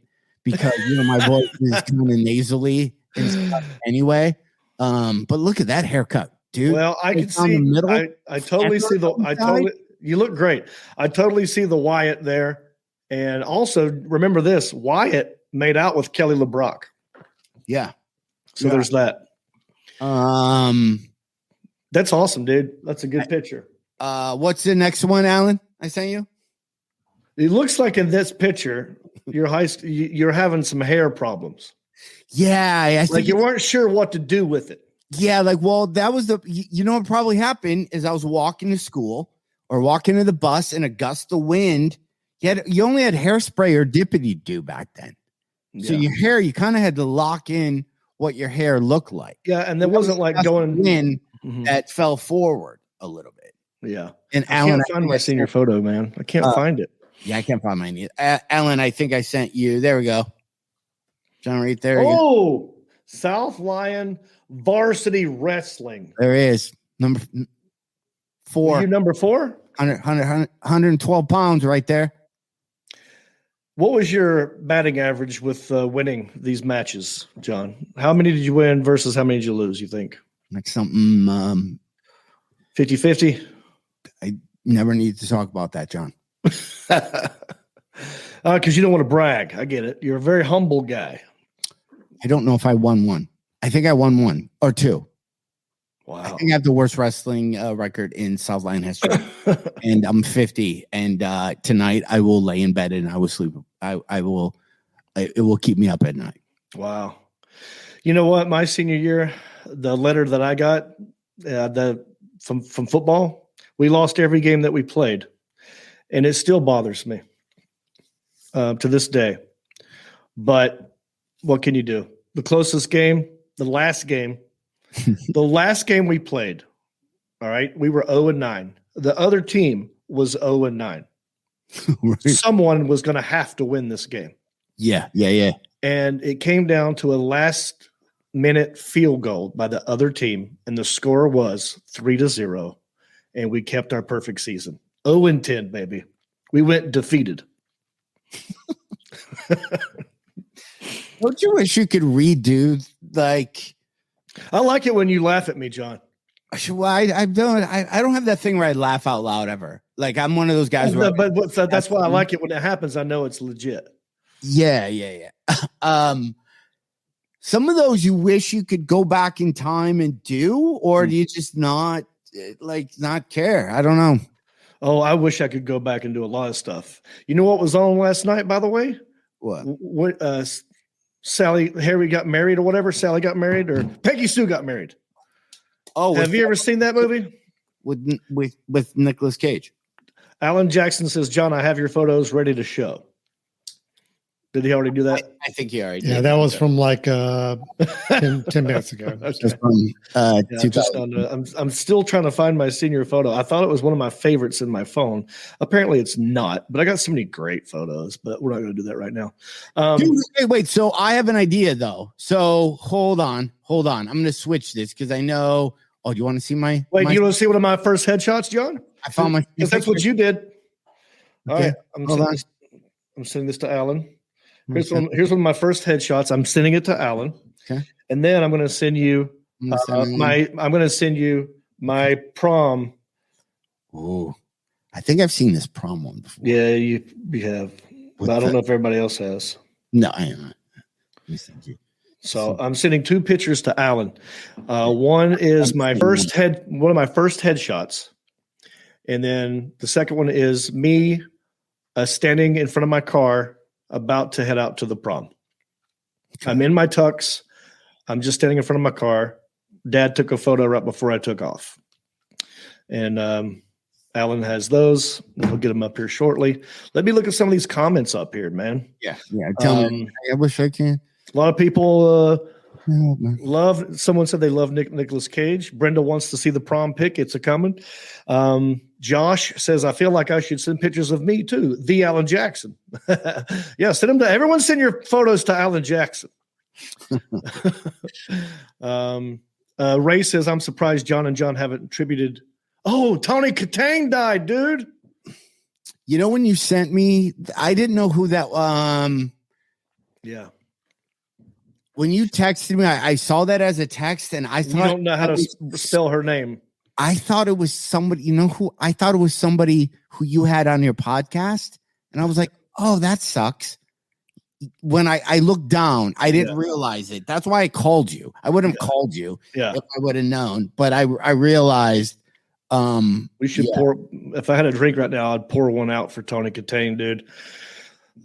because my voice is kind of nasally and stuff anyway. But look at that haircut, dude. Well, I can see. I totally see you look great. I totally see the Wyatt there, and also remember this: Wyatt made out with Kelly LeBrock. Yeah. So there's that. That's awesome, dude. That's a good picture. What's the next one, Alan? I sent you. It looks like in this picture, you're having some hair problems. Yeah, like you weren't sure what to do with it. Yeah, that was what probably happened is I was walking to school or walking to the bus in a gust of wind. You only had hairspray or dippity do back then. So your hair, you kind of had to lock in what your hair looked like. Yeah, and there wasn't like going in that fell forward a little bit. Yeah. And Alan, I can't find my senior photo, man. I can't find it. Yeah, I can't find mine either. Alan, I think I sent you. There we go. John, right there. Oh, South Lyon Varsity Wrestling. There is. Number 4. You number 4? 112 pounds right there. What was your batting average with winning these matches, John? How many did you win versus how many did you lose, you think? Like something 50-50? I never need to talk about that, John. Because you don't want to brag. I get it. You're a very humble guy. I don't know if I won one. I think I won 1 or 2. Wow. I think I have the worst wrestling record in South Lyon history. And I'm 50. And tonight I will lay in bed and I will sleep. It will keep me up at night. Wow. You know what? My senior year, the letter that I got, from football, we lost every game that we played, and it still bothers me to this day. But what can you do? The closest game, the last game we played, all right, we were 0-9. The other team was 0-9. Right. Someone was going to have to win this game. Yeah. And it came down to a last-minute field goal by the other team, and the score was 3-0, and we kept our perfect season. 0-10, baby. We went defeated. Don't you wish you could redo, like... I like it when you laugh at me, John. Well, I don't have that thing where I laugh out loud ever. Like, I'm one of those guys. But that's why I like it when it happens. I know it's legit. Yeah. Some of those you wish you could go back in time and do, or do you just not care? I don't know. Oh, I wish I could go back and do a lot of stuff. You know what was on last night, by the way? What? Harry got married or whatever. Sally got married, or Peggy Sue got married. Oh, have you ever seen that movie? With Nicolas Cage? Alan Jackson says, John, I have your photos ready to show. Did he already do that? I think he already did. Yeah, that was from like 10 minutes ago. Okay. I'm still trying to find my senior photo. I thought it was one of my favorites in my phone. Apparently it's not, but I got so many great photos, but we're not going to do that right now. Wait. So I have an idea though. So hold on. I'm going to switch this because I know. Oh, do you want to see my? Wait, you want to see one of my first headshots, John? I found my. Because that's what you did. All okay. right. I'm sending this to Alan. Here's one of my first headshots. I'm sending it to Alan. Okay. And then I'm going to send you my prom. Oh, I think I've seen this prom one before. Yeah, you have. But I don't know if everybody else has. No, I am not. So I'm sending two pictures to Alan. One is one of my first headshots. And then the second one is me standing in front of my car about to head out to the prom. Okay. I'm in my tux. I'm just standing in front of my car. Dad took a photo right before I took off. And Alan has those. We'll get them up here shortly. Let me look at some of these comments up here, man. Yeah. Tell me. I wish I can. A lot of people love. Someone said they love Nicolas Cage. Brenda wants to see the prom pic. It's a coming. Josh says, I feel like I should send pictures of me too. The Alan Jackson. Yeah, send them to everyone. Send your photos to Alan Jackson. Ray says, I'm surprised John and John haven't attributed. Oh, Tony Katane died, dude. You know, when you sent me, I didn't know who that. Yeah. When you texted me, I saw that as a text, and I thought you don't know how to spell her name. I thought it was somebody. You know who? I thought it was somebody who you had on your podcast, and I was like, "Oh, that sucks." When I looked down, I didn't realize it. That's why I called you. I wouldn't have called you if I would have known. But I realized we should pour. If I had a drink right now, I'd pour one out for Tony Katane, dude.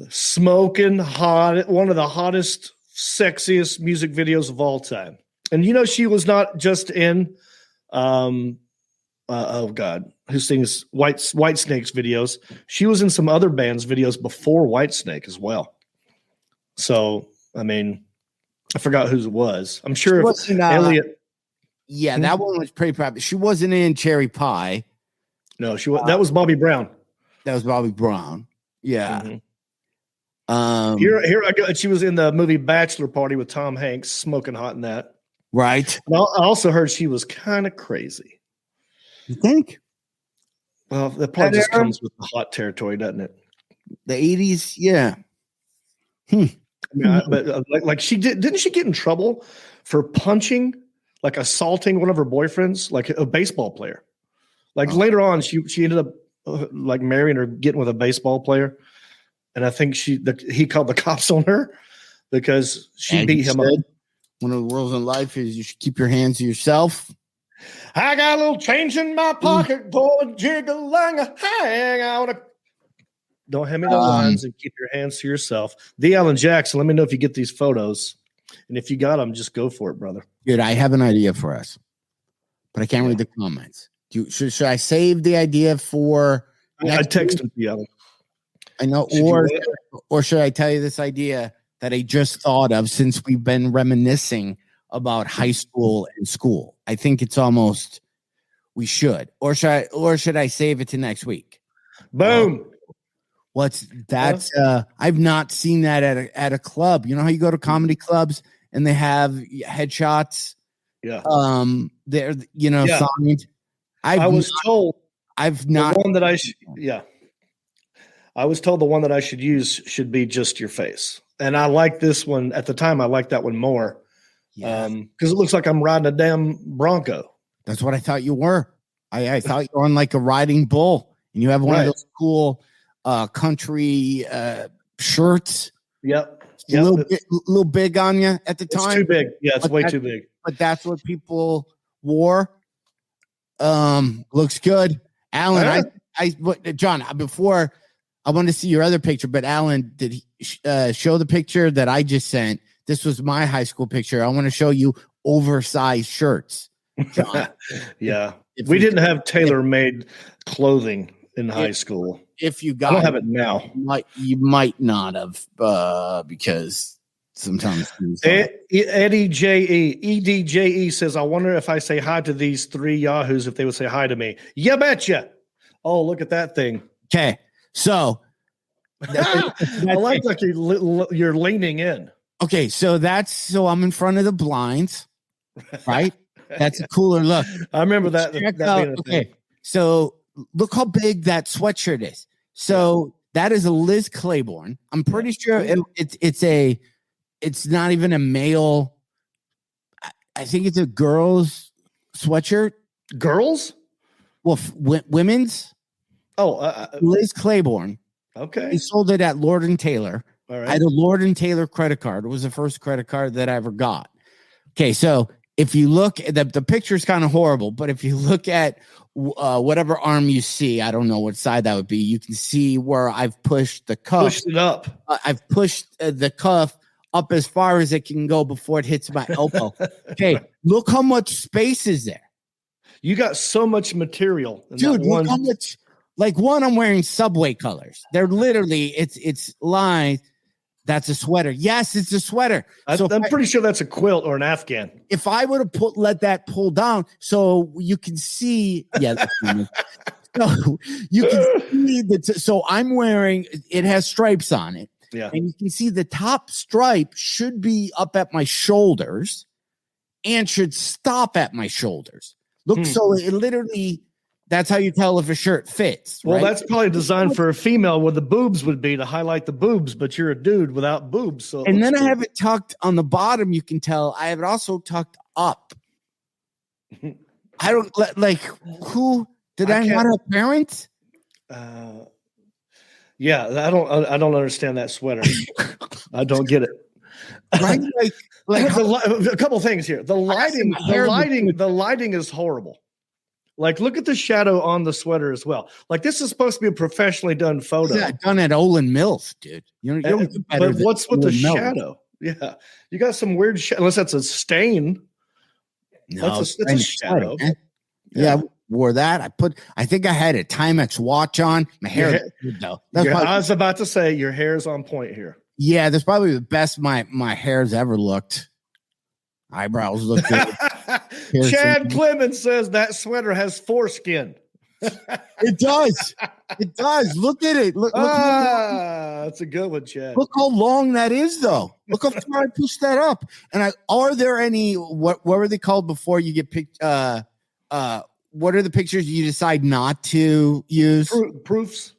Smoking hot, one of the hottest, sexiest music videos of all time. And you know, she was not just in who sings White Snake's videos. She was in some other bands' videos before Whitesnake as well. So, I mean, I forgot whose it was. I'm sure Elliot. Yeah, that one was pretty popular. She wasn't in Cherry Pie. No, she was. That was Bobby Brown. That was Bobby Brown. Yeah. Mm-hmm. Here I go. She was in the movie Bachelor Party with Tom Hanks, smoking hot in that. Right. And I also heard she was kind of crazy. You think? Well, that probably just comes with the hot territory, doesn't it? The 80s, yeah. But like she didn't she get in trouble for punching, like assaulting one of her boyfriends, like a baseball player? Like later on, she ended up like marrying or getting with a baseball player, and I think he called the cops on her because she beat him up. One of the rules in life is you should keep your hands to yourself. I got a little change in my pocket, boy, jiggle-lang, hang out. Don't hand me the lines and keep your hands to yourself. The Alan Jackson, let me know if you get these photos. And if you got them, just go for it, brother. Dude, I have an idea for us. but I can't read the comments. Should I save the idea for? I texted you. I know, or should I tell you this idea that I just thought of since we've been reminiscing about high school and school? I think it's almost we should, or should I save it to next week? Boom. I've not seen that at a club. You know how you go to comedy clubs and they have headshots. Yeah. They're signed. I was told the one that I should use should be just your face. And I like this one at the time. I like that one more. Because it looks like I'm riding a damn Bronco. That's what I thought you were. I thought you were on like a riding bull and you have one of those cool country shirts. Yep. A little big on you at the time. It's too big. Yeah, it's way too big. But that's what people wore. Looks good. Alan, John, before I want to see your other picture, but Alan, did he show the picture that I just sent? This was my high school picture. I want to show you oversized shirts. John. Yeah. We didn't have tailor-made clothing in high school. If you got I don't have it now. You might not have because sometimes EDJE says, I wonder if I say hi to these three yahoos if they would say hi to me. You betcha. Oh, look at that thing. Okay. So I like you're leaning in. Okay, so I'm in front of the blinds, right? That's a cooler look. I remember that. Okay, so look how big that sweatshirt is. So that is a Liz Claiborne. I'm pretty sure it's not even a male. I think it's a girl's sweatshirt. Girls? Well, women's. Oh, Liz Claiborne. Okay. He sold it at Lord and Taylor. All right. I had a Lord and Taylor credit card. It was the first credit card that I ever got. Okay, so if you look at the picture is kind of horrible, but if you look at whatever arm you see, I don't know what side that would be. You can see where I've pushed the cuff. Pushed it up. I've pushed the cuff up as far as it can go before it hits my elbow. Okay, look how much space is there. You got so much material. Dude, look how much. Like I'm wearing Subway colors. They're literally, it's lines. That's a sweater. Yes, it's a sweater. I'm pretty sure that's a quilt or an Afghan. If I would have let that pull down so you can see, so you can see so I'm wearing, it has stripes on it. Yeah. And you can see the top stripe should be up at my shoulders and should stop at my shoulders. Look, so it literally, that's how you tell if a shirt fits. Well, right? That's probably designed for a female where the boobs would be to highlight the boobs, but you're a dude without boobs. So and then I have it tucked on the bottom. You can tell I have it also tucked up. I don't who did I not have parents? Yeah, I don't understand that sweater. I don't get it. Right? A couple things here. The lighting is horrible. Like, look at the shadow on the sweater as well. Like, this is supposed to be a professionally done photo. Yeah, done at Olin Mills, dude. You don't do better. But what's with the shadow? Yeah, you got some weird shadow. Unless that's a stain. No, that's a shadow. Yeah, I wore that. I think I had a Timex watch on. My hair. I was about to say your hair's on point here. Yeah, that's probably the best my hair's ever looked. Eyebrows look good. Chad Clemens says that sweater has foreskin. It does. It does. Look at it. Look that's a good one, Chad. Look how long that is, though. Look how far I pushed that up. And are there any what were they called before you get picked? What are the pictures you decide not to use? Proofs.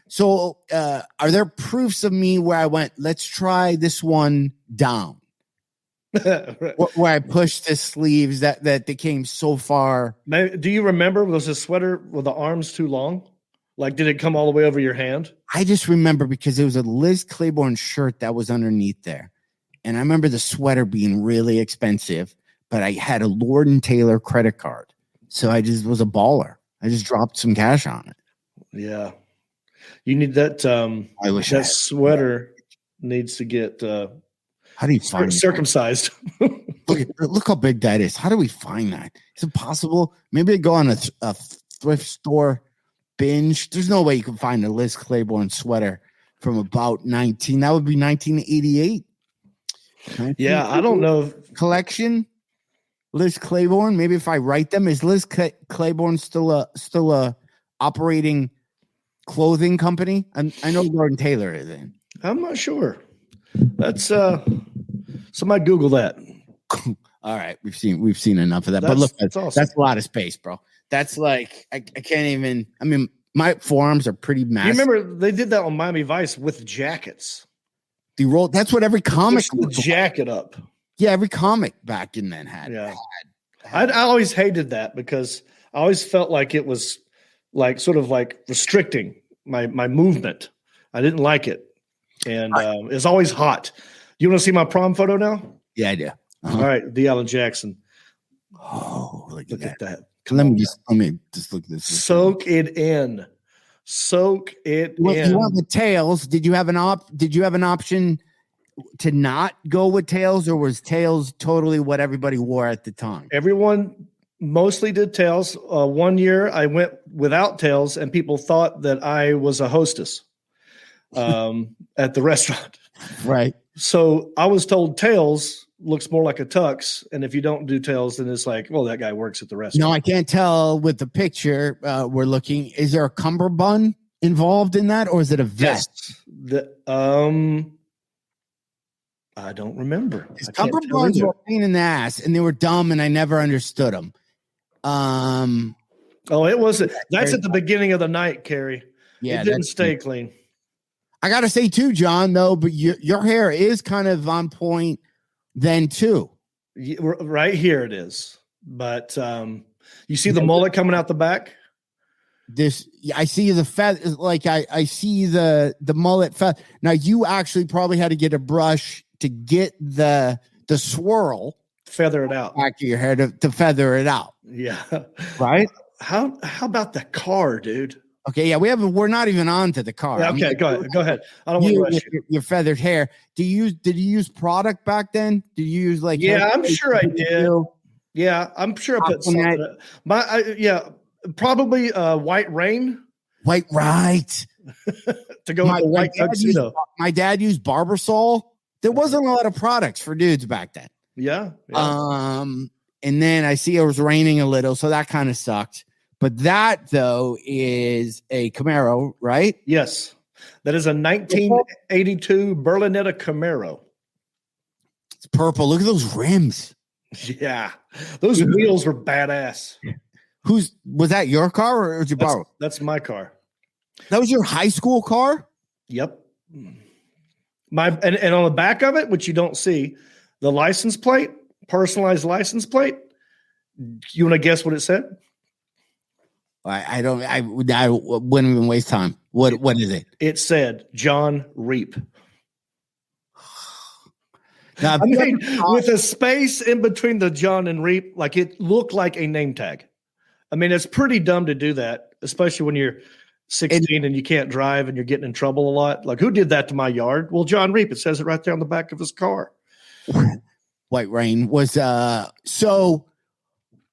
So are there proofs of me where I went, let's try this one down? Where I pushed the sleeves that they came so far. Do you remember, was the sweater with the arms too long? Like, did it come all the way over your hand? I just remember because it was a Liz Claiborne shirt that was underneath there. And I remember the sweater being really expensive, but I had a Lord and Taylor credit card. So I just was a baller. I just dropped some cash on it. Yeah. You need that. I wish that sweater needs to get How do you find circumcised? Look how big that is. How do we find that? Is it possible? Maybe I go on a thrift store binge. There's no way you can find a Liz Claiborne sweater from about 19. That would be 1988. Yeah, I don't know. Collection. Liz Claiborne. Maybe if I write them, is Liz Claiborne still a operating clothing company? I know Lord & Taylor is in. I'm not sure. That's somebody Google that. All right, we've seen enough of that. But look, that's awesome. That's a lot of space, bro. That's like I can't even. I mean, my forearms are pretty massive. You remember they did that on Miami Vice with jackets. The roll. That's what every comic the jacket up. Yeah, every comic back in then had. Yeah, I always hated that because I always felt like it was like sort of like restricting my movement. I didn't like it, and it's always hot. You want to see my prom photo now? Yeah, I do. All right, the Alan Jackson. Oh, look at that. Let me just look at this. Soak it in. Soak it in. You went with tails. Did you have an option to not go with tails, or was tails totally what everybody wore at the time? Everyone mostly did tails. 1 year I went without tails, and people thought that I was a hostess at the restaurant. Right. So I was told tails looks more like a tux, and if you don't do tails, then it's like, well, that guy works at the restaurant. No, I can't tell with the picture we're looking. Is there a cummerbund involved in that, or is it a vest? Yes. I don't remember. Cummerbunds were a pain in the ass, and they were dumb, and I never understood them. It wasn't. That's at the beginning of the night, Carrie. Yeah, it didn't stay clean. I gotta say too, John, though, but your hair is kind of on point then too. Right here it is, but you see the mullet coming out the back. I see the feather, like I see the mullet feather. Now you actually probably had to get a brush to get the swirl, feather it out back of your hair to feather it out. Yeah, right. How about the car, dude? Okay, yeah, we're not even on to the car. Yeah, okay, go ahead. I don't want to rush you. Your feathered hair. Did you use product back then? Did you use like? Yeah, I'm sure I did. Yeah, I'm sure I put something. Probably White Rain. White, right? To go with the white tuxedo. My dad used Barbasol. There wasn't a lot of products for dudes back then. Yeah. And then I see it was raining a little, so that kind of sucked. But that, though, is a Camaro, right? Yes. That is a 1982 Berlinetta Camaro. It's purple. Look at those rims. Yeah. Those wheels were badass. Was that your car or did you borrow? That's my car. That was your high school car? Yep. And on the back of it, which you don't see, the license plate, personalized license plate. You want to guess what it said? I wouldn't even waste time. What is it? It said John Reep. Now, with a space in between the John and Reep, like it looked like a name tag. I mean, it's pretty dumb to do that, especially when you're 16 and you can't drive and you're getting in trouble a lot. Like, who did that to my yard? Well, John Reep. It says it right there on the back of his car. White Rain was so.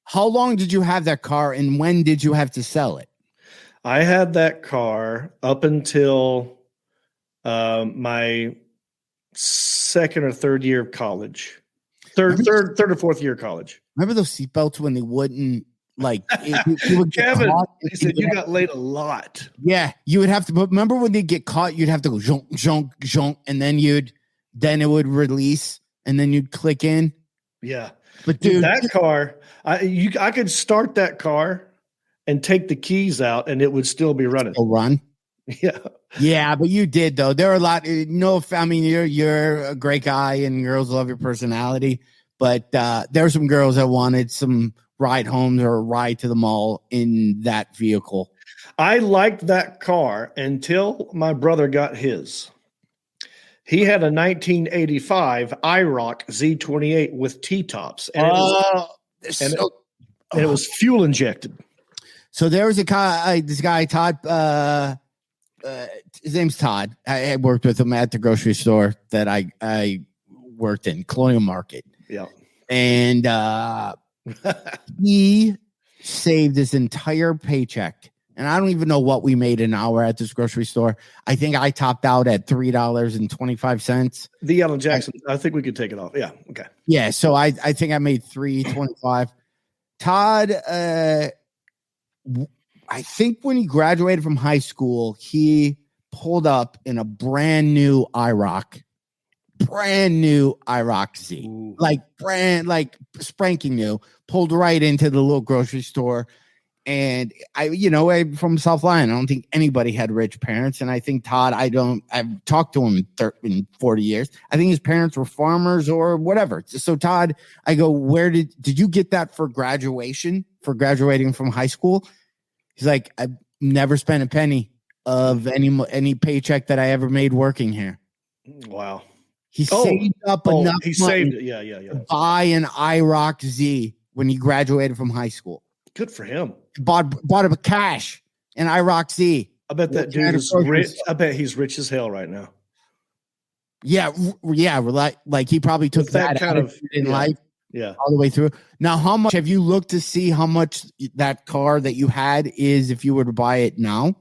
How long did you have that car, and when did you have to sell it? I had that car up until my second or third year of college. Third or fourth year of college. Remember those seatbelts when they wouldn't like? Kevin, he said you got laid a lot. Yeah, you would have to. But remember when they get caught, you'd have to go zonk, zonk, zonk, and then it would release, and then you'd click in. Yeah, but dude, that car. I could start that car and take the keys out and it would still be running. Still run? Yeah. Yeah, but you did though. There are a lot. I mean, you're a great guy and girls love your personality, but there were some girls that wanted some ride home or a ride to the mall in that vehicle. I liked that car until my brother got his. He had a 1985 IROC Z28 with T-tops. And it was fuel injected. So there was this guy, Todd. His name's Todd. I worked with him at the grocery store that I worked in, Colonial Market. Yeah. And he saved his entire paycheck. And I don't even know what we made an hour at this grocery store. I think I topped out at $3.25. The Alan Jackson. I think we could take it off. Yeah. Okay. Yeah. So I think I made $3.25. Todd, I think when he graduated from high school, he pulled up in a brand new IROC Z. Ooh. like spanking new, pulled right into the little grocery store. And I'm from South Lyon. I don't think anybody had rich parents. And I think Todd, I've talked to him in 40 years. I think his parents were farmers or whatever. So Todd, I go, where did you get that for graduating from high school? He's like, I've never spent a penny of any paycheck that I ever made working here. Wow. He saved up enough he money saved it. Yeah. to buy an IROC Z when he graduated from high school. Good for him. Bought him a cash and IROC Z. I bet that dude is rich. I bet he's rich as hell right now. Yeah. Like he probably took that kind of in life. Yeah. All the way through. Now, how much have you looked to see how much that car that you had is if you were to buy it now?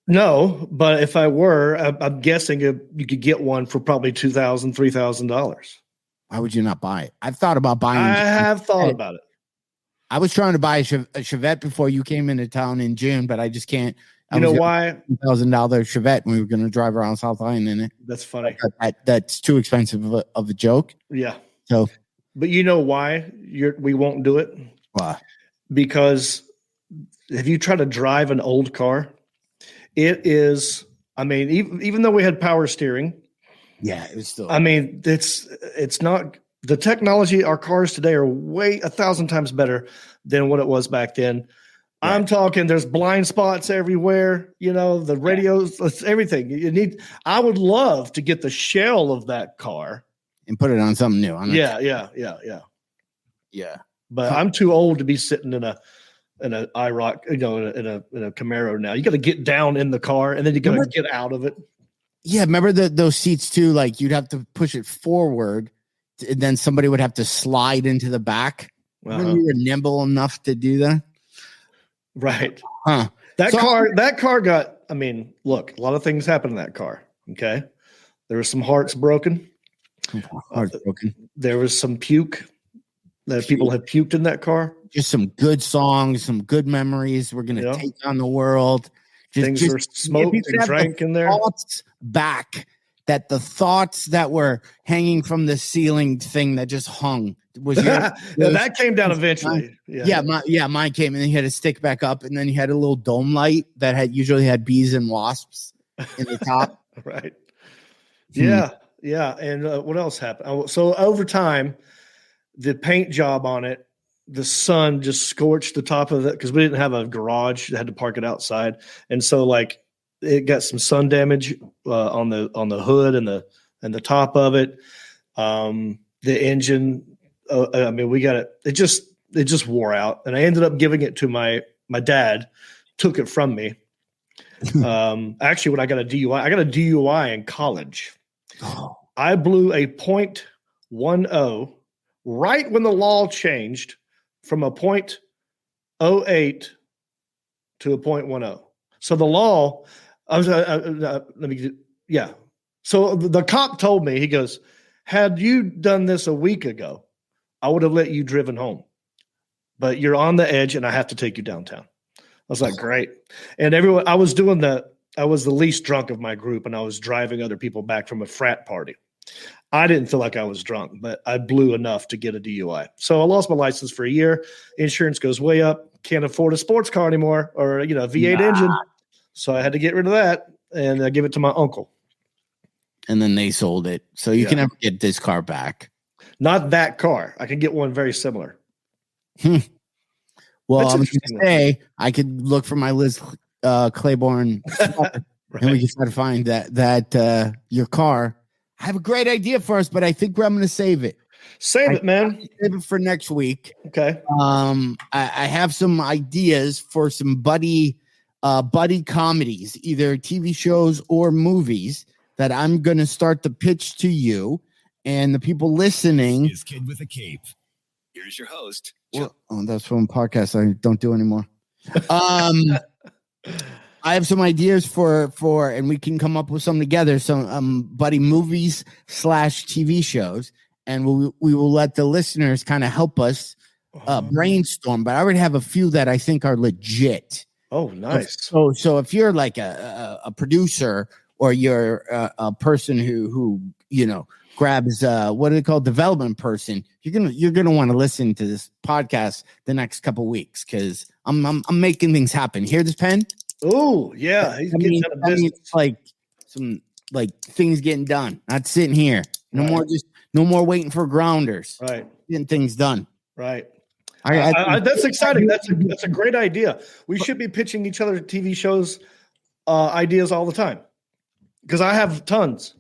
No, but if I were, I'm guessing you could get one for probably $2,000, $3,000. Why would you not buy it? I've thought about buying. I have thought about it. I was trying to buy a Chevette before you came into town in June, but I just can't. You know why? $1,000 Chevette, and we were going to drive around South Lyon in it. That's funny. That's too expensive of a joke. Yeah. So, but you know why we won't do it? Why? Because if you try to drive an old car, it is. I mean, even though we had power steering. Yeah, it was still. I mean, it's not the technology. Our cars today are 1,000 times better than what it was back then. Right. I'm talking. There's blind spots everywhere. The radios, everything. I would love to get the shell of that car and put it on something new. Yeah. But I'm too old to be sitting in a IROC, in a Camaro now. You got to get down in the car and then you got to get out of it. Yeah, remember those seats too? Like you'd have to push it forward, and then somebody would have to slide into the back. When you were nimble enough to do that, right? Huh? That car got. I mean, look, a lot of things happened in that car. Okay, there were some hearts broken. There was some puke that people had puked in that car. Just some good songs, some good memories. We're gonna take on the world. Things were smoked and drank in there. Thoughts back that the thoughts that were hanging from the ceiling thing that just hung was that came down eventually. Mine came and then you had to stick back up, and then you had a little dome light that usually had bees and wasps in the top. Right. Yeah. And what else happened? So over time, the paint job on it, the sun just scorched the top of it because we didn't have a garage. I had to park it outside. And so it got some sun damage on the hood and the top of it. The engine, we got it. It just wore out. And I ended up giving it to my dad, took it from me. Actually, when I got a DUI in college. Oh. I blew a .10 right when the law changed from a .08 to a .10. So the law, So the cop told me, he goes, had you done this a week ago, I would have let you driven home, but you're on the edge and I have to take you downtown. I was like, great. And I was the least drunk of my group, and I was driving other people back from a frat party. I didn't feel like I was drunk, but I blew enough to get a DUI. So I lost my license for a year. Insurance goes way up. Can't afford a sports car anymore, or a V8 engine. So I had to get rid of that, and I give it to my uncle. And then they sold it. So you can never get this car back. Not that car. I can get one very similar. Well, I'm going to say I could look for my Liz Claiborne right. And we can try to find that your car. I have a great idea for us, but I think I'm going to save it. Save it, man. Save it for next week. Okay. I have some ideas for some buddy comedies, either TV shows or movies that I'm going to start the pitch to you and the people listening. This is Kid with a Cape. Here's your host. Well, that's from podcast I don't do anymore. I have some ideas for, and we can come up with some together. Some buddy movies / TV shows, and we will let the listeners kind of help us brainstorm. But I already have a few that I think are legit. Oh, nice. So if you're like a producer or you're a person who grabs what do they call development person, you're gonna want to listen to this podcast the next couple weeks because I'm making things happen. Hear this pen? Oh yeah, he's getting out of business. It's like some things getting done, not sitting here. No more waiting for grounders. Right, getting things done. Right. That's exciting. That's a great idea. We should be pitching each other TV shows ideas all the time because I have tons.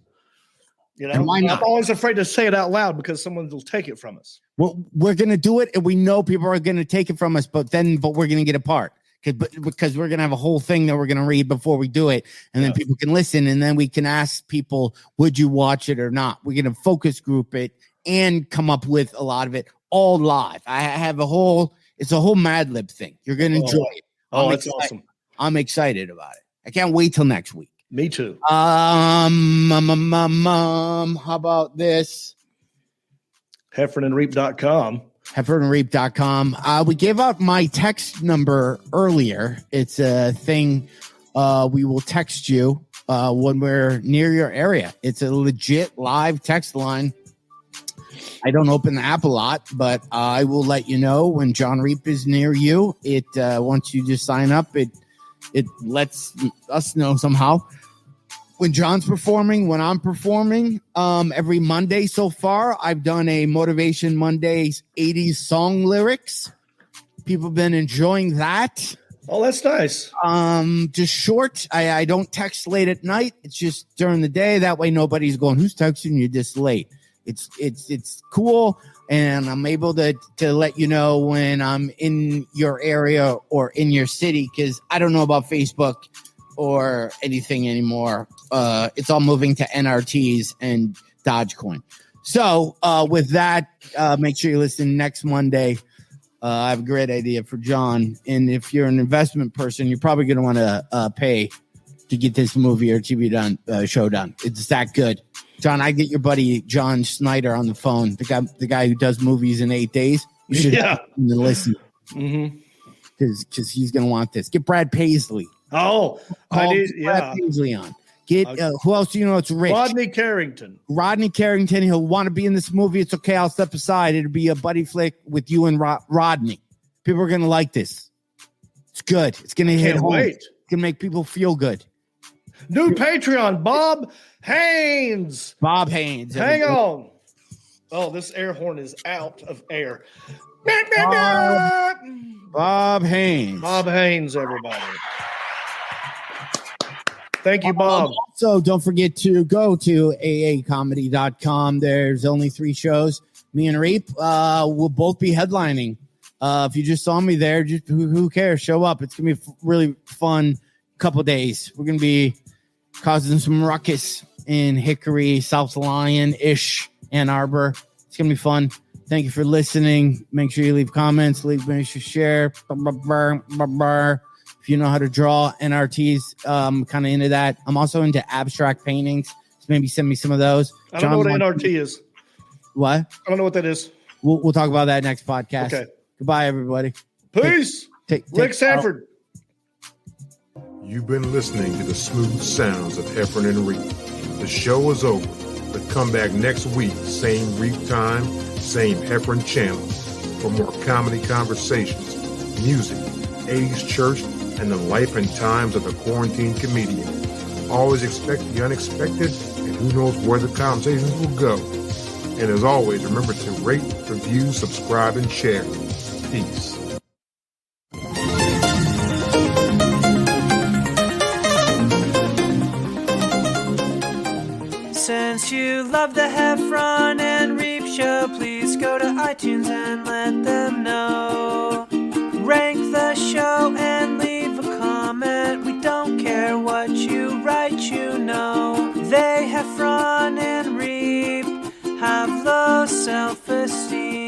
And why not? I'm always afraid to say it out loud because someone will take it from us. Well, we're gonna do it, and we know people are gonna take it from us, but we're gonna get apart because we're gonna have a whole thing that we're gonna read before we do it, and then people can listen, and then we can ask people, would you watch it or not? We're gonna focus group it and come up with a lot of it all live. I have it's a whole Mad Lib thing. You're gonna enjoy it. That's awesome. I'm excited about it. I can't wait till next week. Me too. How about this? Heffronandreep.com. Heffronandreep.com. We gave out my text number earlier. It's a thing we will text you when we're near your area. It's a legit live text line. I don't open the app a lot, but I will let you know when John Reep is near you. It once you just sign up, it lets us know somehow when John's performing, when I'm performing. Every Monday so far, I've done a Motivation Mondays 80s song lyrics. People have been enjoying that. Oh, that's nice. Just short. I don't text late at night. It's just during the day. That way nobody's going, who's texting you this late? It's cool, and I'm able to let you know when I'm in your area or in your city because I don't know about Facebook or anything anymore. It's all moving to NRTs and Dogecoin. So with that, make sure you listen next Monday. I have a great idea for John, and if you're an investment person, you're probably going to want to pay to get this movie or TV show done. It's that good. John, I get your buddy John Snyder on the phone, the guy who does movies in 8 days. You should listen because he's going to want this. Get Brad Paisley. Oh, Brad Paisley on. Get who else do you know? It's rich. Rodney Carrington. He'll want to be in this movie. It's okay. I'll step aside. It'll be a buddy flick with you and Rodney. People are going to like this. It's good. It's going to hit home. It's going to make people feel good. New Patreon, Bob Haynes. Hang on. Oh, this air horn is out of air. Bob Haynes, everybody. Thank you, Bob. So don't forget to go to aacomedy.com. There's only 3 shows. Me and Reep will both be headlining. If you just saw me there, just who cares? Show up. It's going to be a really fun couple days. We're going to be causing some ruckus in Hickory, South Lyon-ish, Ann Arbor. It's going to be fun. Thank you for listening. Make sure you leave comments. Make sure you share. If you know how to draw NRTs, kind of into that. I'm also into abstract paintings. So maybe send me some of those. I don't know what NRT is. What? I don't know what that is. We'll talk about that next podcast. Okay. Goodbye, everybody. Peace. Rick Sanford. You've been listening to the smooth sounds of Heffron and Reep. The show is over, but come back next week, same Reep time, same Heffron channel, for more comedy conversations, music, 80s church, and the life and times of the quarantine comedian. Always expect the unexpected, and who knows where the conversations will go. And as always, remember to rate, review, subscribe, and share. Peace. Since you love the Heffron and Reep show, please go to iTunes and let them know. Rank the show and leave a comment. We don't care what you write, you know. They Heffron and Reep have low self-esteem.